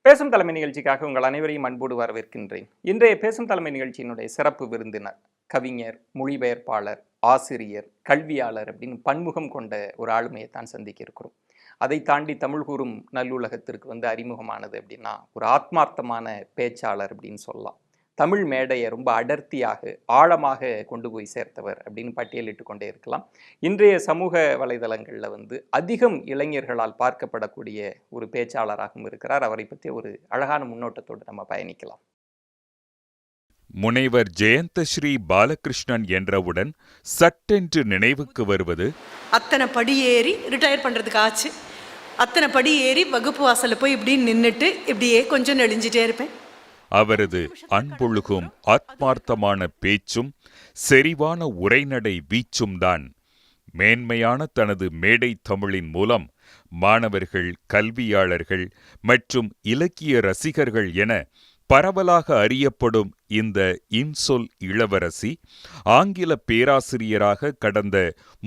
பேசும் தலைமை நிகழ்ச்சிக்காக உங்கள் அனைவரையும் அன்போடு வரவேற்கின்றேன். இன்றைய பேசும் தலைமை நிகழ்ச்சியினுடைய சிறப்பு விருந்தினர் கவிஞர், மொழிபெயர்ப்பாளர், ஆசிரியர், கல்வியாளர் அப்படின்னு பன்முகம் கொண்ட ஒரு ஆளுமையை தான் சந்திக்க இருக்கிறோம். அதை தாண்டி தமிழ் கூறும் நல்லுலகத்திற்கு அறிமுகமானது அப்படின்னா ஒரு ஆத்மார்த்தமான பேச்சாளர் அப்படின்னு சொல்லலாம். தமிழ் மேடையை ரொம்ப அடர்த்தியாக ஆழமாக கொண்டு போய் சேர்த்தவர் அப்படின்னு பட்டியலிட்டு கொண்டே இருக்கலாம். இன்றைய சமூக வலைதளங்களில் அதிகம் இளைஞர்களால் பார்க்கப்படக்கூடிய ஒரு பேச்சாளராகவும் இருக்கிறார். அவரை பற்றி ஒரு அழகான முன்னோட்டத்தோடு நம்ம பயணிக்கலாம். முனைவர் ஜெயந்தஸ்ரீ பாலகிருஷ்ணன் என்றவுடன் சட்டென்று நினைவுக்கு வருவது, அத்தனை படி ஏறி ரிட்டையர் பண்ணுறதுக்கு ஆச்சு. அத்தனை படி ஏறி வகுப்பு வாசலில் போய் இப்படி நின்றுட்டு இப்படியே கொஞ்சம் நெளிஞ்சிட்டே இருப்பேன். அவரது அன்பொழுகும் ஆத்மார்த்தமான பேச்சும் செறிவான உரைநடை வீச்சும் தான் மேன்மையான தனது மேடை தமிழின் மூலம் மாணவர்கள், கல்வியாளர்கள் மற்றும் இலக்கிய ரசிகர்கள் என பரவலாக அறியப்படும் இந்த இன்சொல் இளவரசி ஆங்கில பேராசிரியராக கடந்த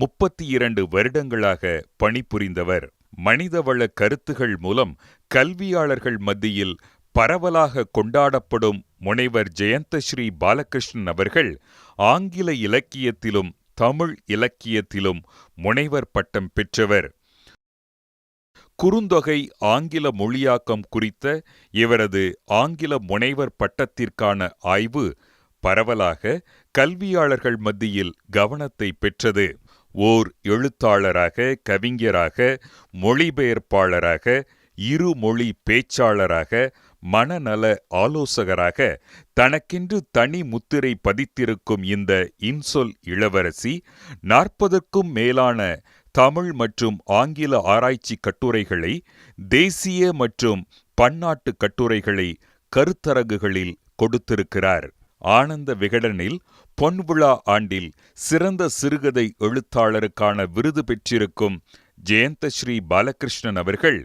32 வருடங்களாக பணிபுரிந்தவர். மனிதவள கருத்துகள் மூலம் கல்வியாளர்கள் மத்தியில் பரவலாக கொண்டாடப்படும் முனைவர் ஜெயந்தஸ்ரீ பாலகிருஷ்ணன் அவர்கள் ஆங்கில இலக்கியத்திலும் தமிழ் இலக்கியத்திலும் முனைவர் பட்டம் பெற்றவர். குறுந்தொகை ஆங்கில மொழியாக்கம் குறித்த இவரது ஆங்கில முனைவர் பட்டத்திற்கான ஆய்வு பரவலாக கல்வியாளர்கள் மத்தியில் கவனத்தை பெற்றது. ஓர் எழுத்தாளராக, கவிஞராக, மொழிபெயர்ப்பாளராக, இருமொழி பேச்சாளராக, மனநல ஆலோசகராக தனக்கென்று தனி முத்திரை பதித்திருக்கும் இந்த இன்சொல் இளவரசி 40க்கும் மேலான தமிழ் மற்றும் ஆங்கில ஆராய்ச்சி கட்டுரைகளை, தேசிய மற்றும் பன்னாட்டு கட்டுரைகளை கருத்தரங்குகளில் கொடுத்திருக்கிறார். ஆனந்த விகடனில் பொன்விழா ஆண்டில் சிறந்த சிறுகதை எழுத்தாளருக்கான விருது பெற்றிருக்கும் ஜெயந்தஸ்ரீ பாலகிருஷ்ணன் அவர்கள்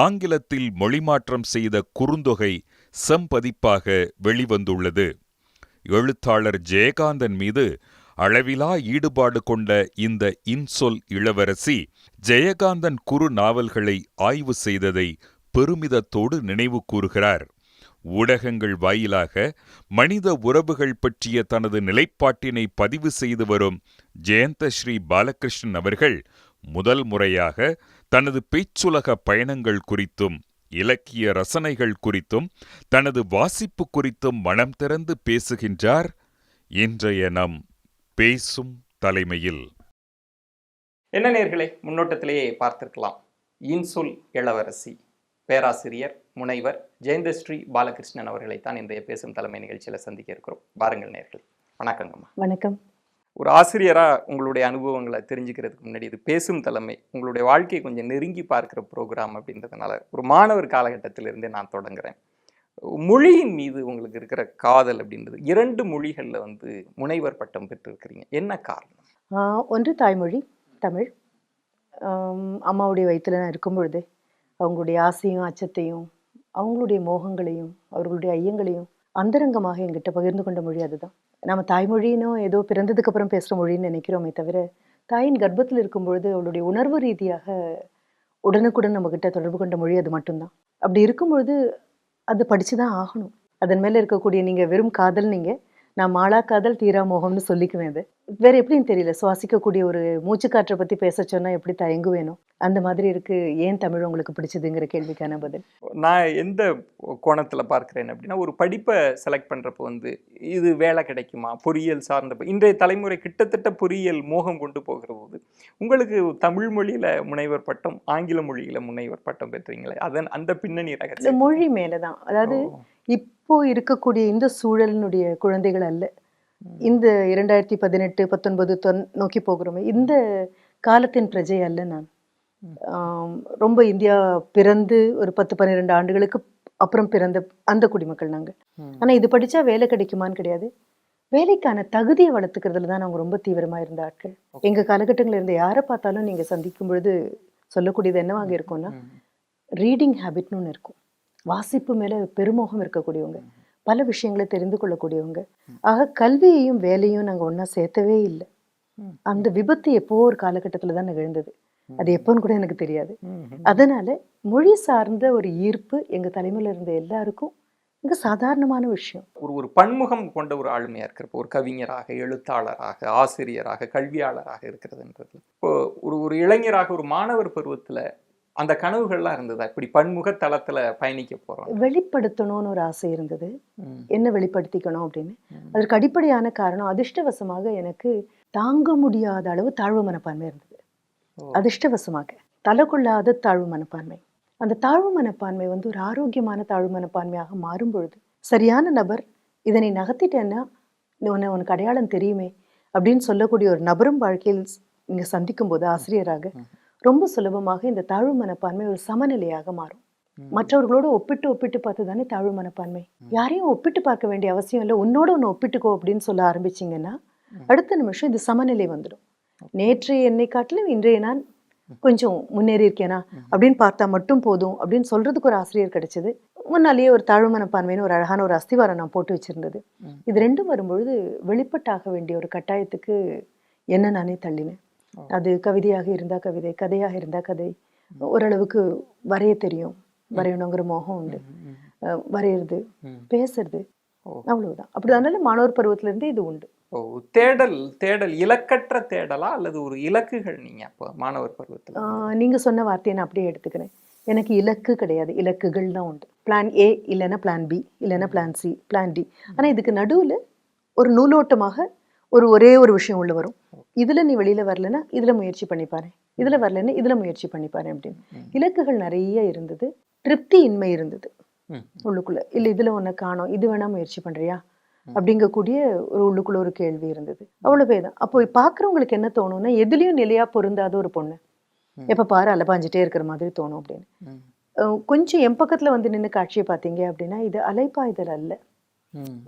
ஆங்கிலத்தில் மொழிமாற்றம் செய்த குறுந்தொகை செம்பதிப்பாக வெளிவந்துள்ளது. எழுத்தாளர் ஜெயகாந்தன் மீது அளவிலா ஈடுபாடு கொண்ட இந்த இன்சொல் இளவரசி ஜெயகாந்தன் குறு நாவல்களை ஆய்வு செய்ததை பெருமிதத்தோடு நினைவு கூறுகிறார். ஊடகங்கள் வாயிலாக மனித உறவுகள் பற்றிய தனது நிலைப்பாட்டினை பதிவு செய்து வரும் ஜெயந்தஸ்ரீ பாலகிருஷ்ணன் அவர்கள் முதல் முறையாக தனது பேச்சுலக பயணங்கள் குறித்தும் இலக்கிய ரசனைகள் குறித்தும் தனது வாசிப்பு குறித்தும் மனம் திறந்து பேசுகின்றார். இன்றைய நம் பேசும் தலைமையில். என்ன நேயர்களே, முன்னோட்டத்திலேயே பார்த்திருக்கலாம். இன்சொல் இளவரசி பேராசிரியர், முனைவர் ஜெயந்தஸ்ரீ பாலகிருஷ்ணன் அவர்களைத்தான் இன்றைய பேசும் தலைமை நிகழ்ச்சியில் சந்திக்க இருக்கிறோம். பாருங்கள் நேயர்களே. வணக்கங்கம்மா. வணக்கம். ஒரு ஆசிரியராக உங்களுடைய அனுபவங்களை தெரிஞ்சுக்கிறதுக்கு முன்னாடி, இது பேசும் தலைமை உங்களுடைய வாழ்க்கையை கொஞ்சம் நெருங்கி பார்க்குற ப்ரோக்ராம் அப்படின்றதுனால ஒரு மாணவர் காலகட்டத்திலிருந்தே நான் தொடங்குறேன். மொழியின் மீது உங்களுக்கு இருக்கிற காதல் அப்படின்றது, 2 மொழிகளில் முனைவர் பட்டம் பெற்றிருக்கிறீங்க, என்ன காரணம்? ஒன்று தாய்மொழி தமிழ். அம்மாவுடைய வயிற்றில் நான் இருக்கும் பொழுதே அவங்களுடைய ஆசையும் அச்சத்தையும் அவங்களுடைய மோகங்களையும் அவர்களுடைய ஐயங்களையும் அந்தரங்கமாக எங்கிட்ட பகிர்ந்து கொண்ட மொழி அதுதான். நம்ம தாய்மொழினும் ஏதோ பிறந்ததுக்கு அப்புறம் பேசுகிற மொழின்னு நினைக்கிறோமே தவிர, தாயின் கர்ப்பத்தில் இருக்கும் பொழுது அவளுடைய உணர்வு ரீதியாக உடனுக்குடன் நம்மக்கிட்ட தொடர்பு கொண்ட மொழி அது மட்டும்தான். அப்படி இருக்கும் பொழுது அது படித்து தான் ஆகணும். அதன் மேலே இருக்கக்கூடிய நீங்கள் வெறும் காதல், நீங்கள் நான் மாளா காதல் தீரா மோகம்னு சொல்லிக்குவேன். அது வேறு எப்படின்னு தெரியல. சுவாசிக்கக்கூடிய ஒரு மூச்சுக்காற்றை பற்றி பேச சொன்னால் எப்படி தயங்குவேனோ அந்த மாதிரி இருக்குது. ஏன் தமிழ் உங்களுக்கு பிடிச்சதுங்கிற கேள்விக்கான பதில். நான் எந்த கோணத்தில் பார்க்குறேன் அப்படின்னா, ஒரு படிப்பை செலக்ட் பண்ணுறப்போ இது வேலை கிடைக்குமா, பொறியியல் சார்ந்த இன்றைய தலைமுறை கிட்டத்தட்ட பொறியியல் மோகம் கொண்டு போகிற போது உங்களுக்கு தமிழ் மொழியில் முனைவர் பட்டம், ஆங்கில மொழியில் முனைவர் பட்டம் பெற்றீங்களே, அதன் அந்த பின்னணி ரகசியம் மொழி மேலே தான். அதாவது இப்போ இருக்கக்கூடிய இந்த சூழலினுடைய குழந்தைகள் அல்ல. இந்த 2018, 19 நோக்கி போகிறோமே, இந்த காலத்தின் பிரஜை அல்ல நான். ரொம்ப இந்தியா பிறந்து ஒரு 10-12 ஆண்டுகளுக்கு அப்புறம் பிறந்த அந்த குடிமக்கள் நாங்கள். ஆனால் இது படித்தா வேலை கிடைக்குமான்னு கிடையாது. வேலைக்கான தகுதியை வளர்த்துக்கிறதுல தான் நாங்கள் ரொம்ப தீவிரமாக இருந்த ஆட்கள். எங்கள் காலகட்டங்களில் இருந்த யாரை பார்த்தாலும் நீங்கள் சந்திக்கும் பொழுது சொல்லக்கூடியது என்னவாக இருக்கும்னா, ரீடிங் ஹேபிட்னு ஒன்று இருக்கும். வாசிப்பு மேலே பெருமோகம் இருக்கக்கூடியவங்க, பல விஷயங்களை தெரிந்து கொள்ளக்கூடியவங்க. ஆக கல்வியையும் வேலையும் நாங்கள் ஒன்றா சேர்த்தவே இல்லை. அந்த விபத்து எப்போ ஒரு காலகட்டத்தில் தான் நிகழ்ந்தது. அது எப்போன்னு கூட எனக்கு தெரியாது. அதனால மொழி சார்ந்த ஒரு ஈர்ப்பு எங்க தலைமையில இருந்த எல்லாருக்கும் மிக சாதாரணமான விஷயம். ஒரு பன்முகம் கொண்ட ஒரு ஆளுமையா இருக்கிறப்போ ஒரு கவிஞராக, எழுத்தாளராக, ஆசிரியராக, கல்வியாளராக இருக்கிறதுன்றது இப்போ ஒரு இளைஞராக ஒரு மாணவர் பருவத்துல அந்த கனவுகள்லாம் இருந்ததா? இப்படி பன்முக தளத்துல பயணிக்க போறோம். வெளிப்படுத்தணும்னு ஒரு ஆசை இருந்தது. ம். என்ன வெளிப்படுத்திக்கணும் அப்படின்னு. அதற்கு அடிப்படையான காரணம் அதிர்ஷ்டவசமாக எனக்கு தாங்க முடியாத அளவு தாழ்வு மனப்பான்மை இருந்தது. ஓ. அதிர்ஷ்டவசமாக தலை கொள்ளாத தாழ்வு மனப்பான்மை. அந்த தாழ்வு மனப்பான்மை வந்து ஒரு ஆரோக்கியமான தாழ்வு மனப்பான்மையாக மாறும் பொழுது சரியான நபர் இதனை நகர்த்திட்டேன்னா உனக்கு அடையாளம் தெரியுமே அப்படின்னு சொல்லக்கூடிய ஒரு நபரும் வாழ்க்கையில் நீங்க சந்திக்கும் போது ஆசிரியராக ரொம்ப சுலபமாக இந்த தாழ்வு மனப்பான்மை ஒரு சமநிலையாக மாறும். மற்றவர்களோட ஒப்பிட்டு பார்த்து தானே தாழ்வு மனப்பான்மை. யாரையும் ஒப்பிட்டு பார்க்க வேண்டிய அவசியம் இல்லை. உன்னோட ஒன்று ஒப்பிட்டுக்கோ அப்படின்னு சொல்ல ஆரம்பிச்சிங்கன்னா அடுத்த நிமிஷம் இது சமநிலை வந்துடும். நேற்றைய என்னை காட்டிலும் இன்றைய நான் கொஞ்சம் முன்னேறி இருக்கேனா அப்படின்னு பார்த்தா மட்டும் போதும் அப்படின்னு சொல்றதுக்கு ஒரு ஆசிரியர் கிடைச்சது. முன்னாலேயே ஒரு தாழ்வு மனப்பான்மைன்னு ஒரு அழகான ஒரு அஸ்திவாரம் நான் போட்டு வச்சிருந்தது. இது ரெண்டும் வரும்பொழுது வெளிப்பட்டாக வேண்டிய ஒரு கட்டாயத்துக்கு என்ன நானே தள்ளினேன். அது கவிதையாக இருந்தா கவிதை, கதையாக இருந்தா கதை. ஓரளவுக்கு வரைய தெரியும், வரையணுங்கிற மோகம் உண்டு. வரைகிறது, பேசுறது, அவ்வளவுதான். அப்படி அதனால மாணவர் பருவத்துல இருந்தே இது உண்டு. ஓ, தேடல் இலக்கற்ற தேடலா அல்லது ஒரு இலக்குகள் நீங்க அப்போ மாணவர் பருவத்துல? நீங்க சொன்ன வார்த்தையை நான் அப்படியே எடுத்துக்கிறேன். எனக்கு இலக்கு கிடையாது, இலக்குகள் தான் உண்டு. பிளான் ஏ இல்லைன்னா பிளான் பி இல்லைன்னா பிளான் சி, பிளான் டி. ஆனா இதுக்கு நடுவுல ஒரு நூலோட்டமாக ஒரே ஒரு விஷயம் உள்ள வரும். இதுல நீ வெளியில வரலன்னா இதுல முயற்சி பண்ணிப்பாரு, இதுல வரலன்னா இதுல முயற்சி பண்ணிப்பாரு அப்படின்னு. இலக்குகள் நிறைய இருந்தது. திருப்தி இன்மை இருந்தது உள்ளுக்குள்ள. இல்ல இதுல ஒன்ன காணோம், இது வேணா முயற்சி பண்றியா அப்படிங்கக்கூடிய ஒரு உள்ளுக்குள்ள ஒரு கேள்வி இருந்தது. அவ்வளவு தான். அப்போ பாக்குறவங்களுக்கு என்ன தோணும்னா எதுலயும் நிலையா பொருந்தாத ஒரு பொண்ணு, எப்ப பாரு அலைப்பாஞ்சிட்டே இருக்கிற மாதிரி தோணும் அப்படின்னு. கொஞ்சம் என் பக்கத்துல வந்து நின்று காட்சியை பார்த்தீங்க அப்படின்னா இது அலைப்பாய்தல் அல்ல.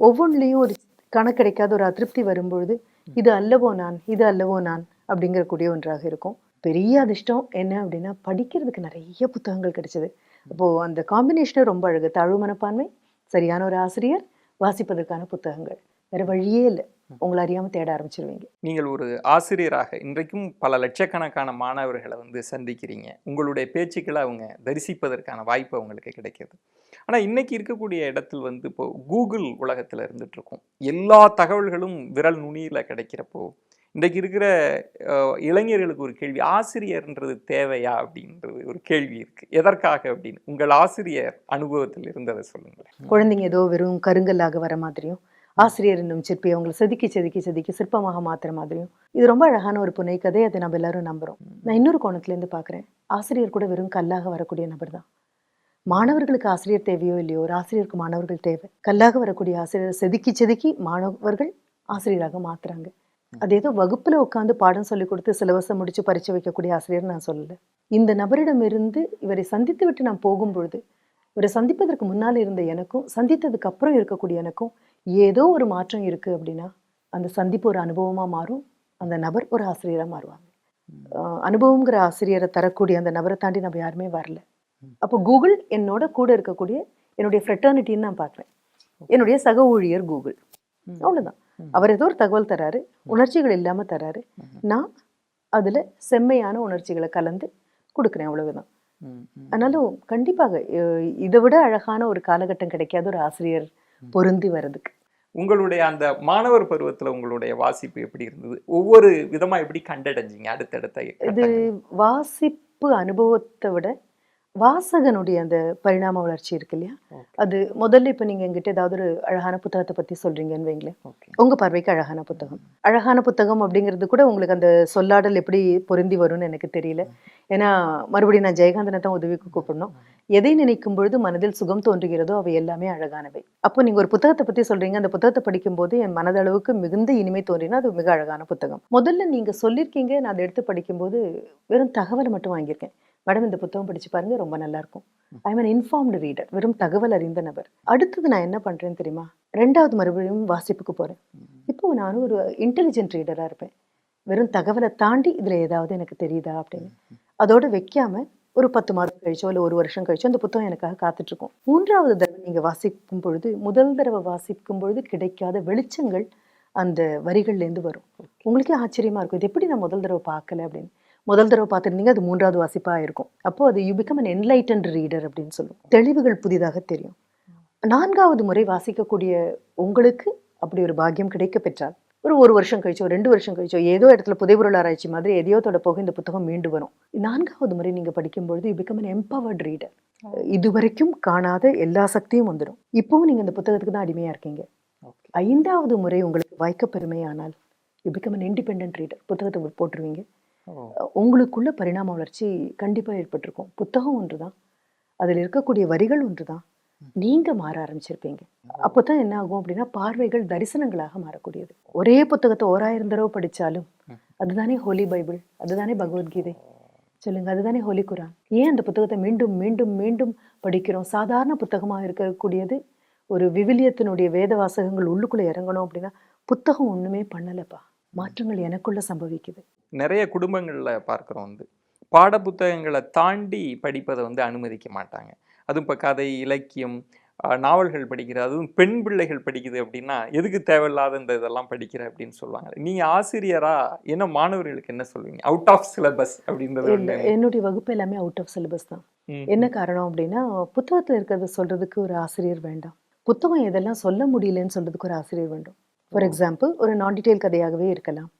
ஒவ்வொன்றுலையும் ஒரு கணக்கெடைக்காத ஒரு அதிருப்தி வரும்பொழுது இது அல்லவோ நான், இது அல்லவோ நான் அப்படிங்கிற கூடிய ஒன்றாக இருக்கும். பெரிய அதிர்ஷ்டம் என்ன அப்படின்னா படிக்கிறதுக்கு நிறைய புத்தகங்கள் கிடைச்சது. அப்போ அந்த காம்பினேஷனே ரொம்ப அழகு. தாழ்வு மனப்பான்மை, சரியான ஒரு ஆசிரியர், வாசிப்பதற்கான புத்தகங்கள். வேற வழியே இல்லை. உங்களை அறியாம தேட ஆரம்பிச்சிருவீங்க. நீங்கள் ஒரு ஆசிரியராக இன்றைக்கும் பல லட்சக்கணக்கான மாணவர்களை வந்து சந்திக்கிறீங்க. உங்களுடைய பேச்சுக்களை அவங்க தரிசிப்பதற்கான வாய்ப்பு அவங்களுக்கு கிடைக்கிது. ஆனால் இன்னைக்கு இருக்கக்கூடிய இடத்தில் வந்து இப்போ கூகுள் உலகத்தில் இருந்துட்டு இருக்கோம். எல்லா தகவல்களும் விரல் நுனியில் கிடைக்கிறப்போ இன்றைக்கு இருக்கிற இளைஞர்களுக்கு ஒரு கேள்வி, ஆசிரியர்ன்றது தேவையா அப்படின்றது ஒரு கேள்வி இருக்கு. எதற்காக அப்படின்னு உங்கள் ஆசிரியர் அனுபவத்தில் இருந்ததை சொல்லுங்களேன். குழந்தைங்க ஏதோ வெறும் கருங்கல்லாக வர மாதிரியும், ஆசிரியர் என்னும் சிற்பி அவங்களை செதுக்கி செதுக்கி செதுக்கி சிற்பமாக மாத்துற மாதிரியும், இது ரொம்ப அழகான ஒரு புனை கதை. அதை நம்ம எல்லாரும் நம்புறோம். நான் இன்னொரு கோணத்துல இருந்து பாக்குறேன். ஆசிரியர் கூட வெறும் கல்லாக வரக்கூடிய நபர் தான். மாணவர்களுக்கு ஆசிரியர் தேவையோ இல்லையோ, ஒரு ஆசிரியருக்கு மாணவர்கள் தேவை. கல்லாக வரக்கூடிய ஆசிரியர் செதுக்கி செதுக்கி மாணவர்கள் ஆசிரியராக மாத்துறாங்க. அது ஏதோ வகுப்புல உட்காந்து பாடம் சொல்லி கொடுத்து சிலபஸை முடிச்சு பரீட்சை வைக்கக்கூடிய ஆசிரியர் நான் சொல்லல. இந்த நபரிடமிருந்து இவரை சந்தித்து விட்டு நான் போகும்பொழுது, இவரை சந்திப்பதற்கு முன்னால் இருந்த எனக்கும் சந்தித்ததுக்கு அப்புறம் இருக்கக்கூடிய எனக்கும் ஏதோ ஒரு மாற்றம் இருக்கு அப்படின்னா அந்த சந்திப்பு ஒரு அனுபவமா மாறும். அந்த நபர் ஒரு ஆசிரியரா மாறுவாங்க. அனுபவங்கிற ஆசிரியரை தரக்கூடிய அந்த நபரை தாண்டி நம்ம யாருமே வரல. அப்போ கூகுள் என்னோட கூட இருக்கக்கூடிய என்னுடைய ஃப்ரெட்டர்னிட்டின்னு நான் பார்க்குறேன். என்னுடைய சக ஊழியர் கூகுள், அவ்வளவுதான். அவர் ஏதோ ஒரு தகவல் தராரு, உணர்ச்சிகள் இல்லாம தராரு. நான் அதுல செம்மையான உணர்ச்சிகளை கலந்து கொடுக்குறேன், அவ்வளவுதான். ஆனாலும் கண்டிப்பாக இதை விட அழகான ஒரு காலகட்டம் கிடைக்காத ஒரு ஆசிரியர் பொருந்தி வர்றதுக்கு. உங்களுடைய அந்த மாணவர் பருவத்துல உங்களுடைய வாசிப்பு எப்படி இருந்தது? ஒவ்வொரு விதமா எப்படி கண்டடைஞ்சிங்க அடுத்தடுத்த? இது வாசிப்பு அனுபவத்தை விட வாசகனுடைய அந்த பரிணாம வளர்ச்சி இருக்கு இல்லையா, அது முதல்ல இப்ப நீங்க எங்கிட்ட ஏதாவது ஒரு அழகான புத்தகத்தை பத்தி சொல்றீங்கன்னு வைங்களேன். உங்க பார்வைக்கு அழகான புத்தகம், அழகான புத்தகம் அப்படிங்கிறது கூட உங்களுக்கு அந்த சொல்லாடல் எப்படி பொருந்தி வரும்னு எனக்கு தெரியல. ஏன்னா மறுபடியும் நான் ஜெயகாந்தனை தான் உதவிக்கு கூப்பிடணும். எதை நினைக்கும் பொழுது மனதில் சுகம் தோன்றுகிறதோ அவை எல்லாமே அழகானவை. அப்போ நீங்க ஒரு புத்தகத்தை பத்தி சொல்றீங்க, அந்த புத்தகத்தை படிக்கும் போது என் மனதளவுக்கு மிகுந்த இனிமை தோன்றினா அது மிக அழகான புத்தகம். முதல்ல நீங்க சொல்லியிருக்கீங்க, நான் அதை எடுத்து படிக்கும்போது வெறும் தகவலை மட்டும் வாங்கியிருக்கேன். மேடம் இந்த புத்தகம் படிச்சு பாருங்க, ரொம்ப நல்லா இருக்கும். I am an informed reader, வெறும் தகவல் அறிந்த நபர். அடுத்தது நான் என்ன பண்றேன்னு தெரியுமா, ரெண்டாவது மறுபடியும் வாசிப்புக்கு போறேன். இப்போ நான் ஒரு இன்டெலிஜென்ட் ரீடரா இருப்பேன். வெறும் தகவலை தாண்டி இதுல ஏதாவது எனக்கு தெரியுதா அப்படின்னு அதோட வைக்காம ஒரு 10 மாதம் கழிச்சோ இல்லை 1 வருஷம் கழிச்சோ அந்த புத்தகம் எனக்காக காத்துட்டு இருக்கும். மூன்றாவது தடவை நீங்க வாசிக்கும் பொழுது, முதல் தடவை வாசிக்கும் பொழுது கிடைக்காத வெளிச்சங்கள் அந்த வரிகள்ல இருந்து வரும். உங்களுக்கே ஆச்சரியமா இருக்கும், இது எப்படி நான் முதல் தடவை பார்க்கல அப்படின்னு. முதல் தடவை பார்த்துருந்தீங்க, அது 3வது வாசிப்பாக இருக்கும். அப்போ அது you become an enlightened reader அப்படின்னு சொல்லுவோம். தெளிவுகள் புதிதாக தெரியும். 4வது முறை வாசிக்கக்கூடிய உங்களுக்கு அப்படி ஒரு பாக்கியம் கிடைக்க பெற்றால், ஒரு வருஷம் கழிச்சோ 2 வருஷம் கழிச்சோ ஏதோ இடத்துல புதைபொருள் ஆராய்ச்சி மாதிரி எதையோ தொட போக இந்த புத்தகம் மீண்டு வரும். 4வது முறை நீங்க படிக்கும்பொழுது you become an empowered reader. இதுவரைக்கும் காணாத எல்லா சக்தியும் வந்துடும். இப்பவும் நீங்க இந்த புத்தகத்துக்கு தான் அடிமையா இருக்கீங்க. 5வது முறை உங்களுக்கு வாய்க்க பெருமையானால் you become an independent reader. புத்தகத்தை போட்டுருவீங்க. உங்களுக்குள்ள பரிணாம வளர்ச்சி கண்டிப்பா ஏற்பட்டிருக்கும். புத்தகம் ஒன்றுதான், அதில் இருக்கக்கூடிய வரிகள் ஒன்றுதான், நீங்க மாற ஆரம்பிச்சிருப்பீங்க. அப்போதான் என்ன ஆகும் அப்படின்னா, பார்வைகள் தரிசனங்களாக மாறக்கூடியது. ஒரே புத்தகத்தை 1000 தடவை படிச்சாலும் அதுதானே ஹோலி பைபிள், அதுதானே பகவத்கீதை, சொல்லுங்க, அதுதானே ஹோலி குரான். ஏன் அந்த புத்தகத்தை மீண்டும் மீண்டும் மீண்டும் படிக்கிறோம்? சாதாரண புத்தகமாக இருக்கக்கூடியது ஒரு விவிலியத்தினுடைய வேத வாசகங்கள் உள்ளுக்குள்ள இறங்கணும் அப்படின்னா புத்தகம் ஒண்ணுமே பண்ணலப்பா, மாற்றங்கள் எனக்குள்ள சம்பவிக்குது. நிறைய குடும்பங்கள்ல பார்க்குறோம் பாட புத்தகங்களை தாண்டி படிப்பதை அனுமதிக்க மாட்டாங்க. அதுவும் இப்போ கதை, இலக்கியம், நாவல்கள் படிக்கிறது, அதுவும் பெண் பிள்ளைகள் படிக்குது அப்படின்னா எதுக்கு தேவையில்லாத இந்த இதெல்லாம் படிக்கிற அப்படின்னு சொல்லுவாங்க. நீங்க ஆசிரியரா என்ன மாணவர்களுக்கு என்ன சொல்லுவீங்க? அவுட் ஆஃப் சிலபஸ் அப்படின்றது என்னுடைய வகுப்பு எல்லாமே அவுட் ஆஃப் சிலபஸ் தான். என்ன காரணம் அப்படின்னா, புத்தகத்துல இருக்கிறத சொல்றதுக்கு ஒரு ஆசிரியர் வேண்டாம், புத்தகம் எதெல்லாம் சொல்ல முடியலன்னு சொல்றதுக்கு ஒரு ஆசிரியர் வேண்டும். ஃபார் எக்ஸாம்பிள், ஒரு நான் டீட்டெயில் கதையாகவே இருக்கலாம்.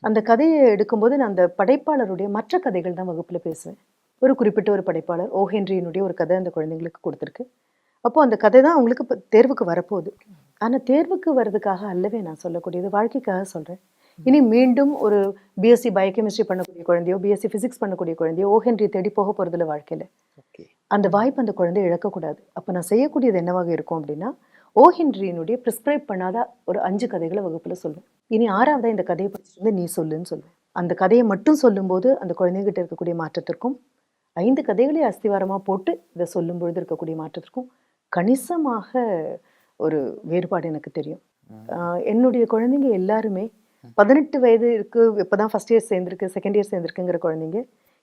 அந்த கதையை எடுக்கும்போது நான் அந்த படைப்பாளருடைய மற்ற கதைகள் தான் வகுப்புல பேசுவேன். ஒரு குறிப்பிட்ட ஒரு படைப்பாளர் ஓ ஹென்ரியினுடைய ஒரு கதை அந்த குழந்தைங்களுக்கு கொடுத்துருக்கு. அப்போ அந்த கதை தான் அவங்களுக்கு இப்போ தேர்வுக்கு வரப்போகுது. ஆனா தேர்வுக்கு வர்றதுக்காக அல்லவே நான் சொல்லக்கூடியது, வாழ்க்கைக்காக சொல்றேன். இனி மீண்டும் ஒரு பிஎஸ்சி பயோகெமிஸ்ட்ரி பண்ணக்கூடிய குழந்தையோ, பிஎஸ்சி பிசிக்ஸ் பண்ணக்கூடிய குழந்தையோ ஓ ஹென்றி தேடி போக போறதில்ல வாழ்க்கையில. அந்த வாய்ப்பு அந்த குழந்தைய இழக்கக்கூடாது. அப்போ நான் செய்யக்கூடியது என்னவாக இருக்கும் அப்படின்னா, ஓ ஹென்ரியினுடைய ப்ரிஸ்கிரைப் பண்ணாத ஒரு 5 கதைகளை வகுப்புல சொல்லுவேன். இனி 6வதா இந்த கதையை படிச்சுட்டு நீ சொல்லுன்னு சொல்லுவேன். அந்த கதையை மட்டும் சொல்லும்போது அந்த குழந்தைகிட்ட இருக்கக்கூடிய மாற்றத்திற்கும், 5 கதைகளை அஸ்திவாரமா போட்டு இதை சொல்லும் பொழுது இருக்கக்கூடிய மாற்றத்திற்கும் கணிசமாக ஒரு வேறுபாடு எனக்கு தெரியும். என்னுடைய குழந்தைங்க எல்லாருமே 18 வயது இருக்கு, இப்போதான் ஃபர்ஸ்ட் இயர் சேர்ந்திருக்கு, செகண்ட் இயர் சேர்ந்திருக்குங்கிற குழந்தைங்க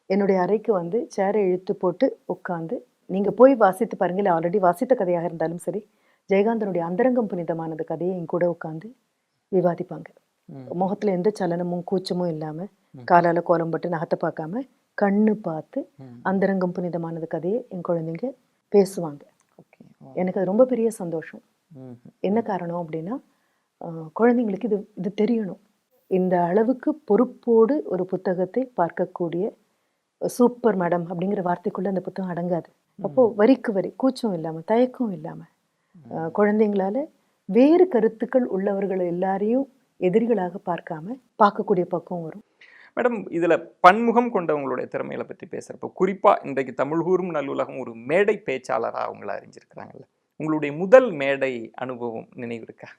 என்னுடைய அறைக்கு சேரை இழுத்து போட்டு உட்காந்து, நீங்க போய் வாசித்து பாருங்க, இல்லை ஆல்ரெடி வாசித்த கதையாக இருந்தாலும் சரி, ஜெயகாந்தனுடைய அந்தரங்கம் புனிதமானது கதையை என் கூட உட்காந்து விவாதிப்பாங்க. முகத்துல எந்த சலனமும் கூச்சமும் இல்லாம, காலால கோலம் போட்டு நகத்தை பார்க்காம கண்ணு பார்த்து அந்தரங்கம் புனிதமானது கதையை என் குழந்தைங்க பேசுவாங்க. எனக்கு அது ரொம்ப பெரிய சந்தோஷம். என்ன காரணம் அப்படின்னா, குழந்தைங்களுக்கு இது தெரியணும். இந்த அளவுக்கு பொறுப்போடு ஒரு புத்தகத்தை பார்க்கக்கூடிய சூப்பர் மேடம் அப்படிங்கிற வார்த்தைக்குள்ள அந்த புத்தகம் அடங்காது. அப்போ வரிக்கு வரி, கூச்சம் இல்லாம, தயக்கம் இல்லாம, குழந்தைங்களால வேறு கருத்துக்கள் உள்ளவர்கள் எல்லாரையும் எதிரிகளாக பார்க்காம பார்க்கக்கூடிய பக்குவம் வரும். மேடம், இதுல பன்முகம் கொண்டவங்களுடைய திறமைகளை பற்றி பேசுறப்போ, குறிப்பா இன்றைக்கு தமிழ் கூறும் நல்லுலகம் ஒரு மேடை பேச்சாளராக அவங்கள அறிஞ்சிருக்கிறாங்கல்ல, உங்களுடைய முதல் மேடை அனுபவம் நினைவு இருக்கா?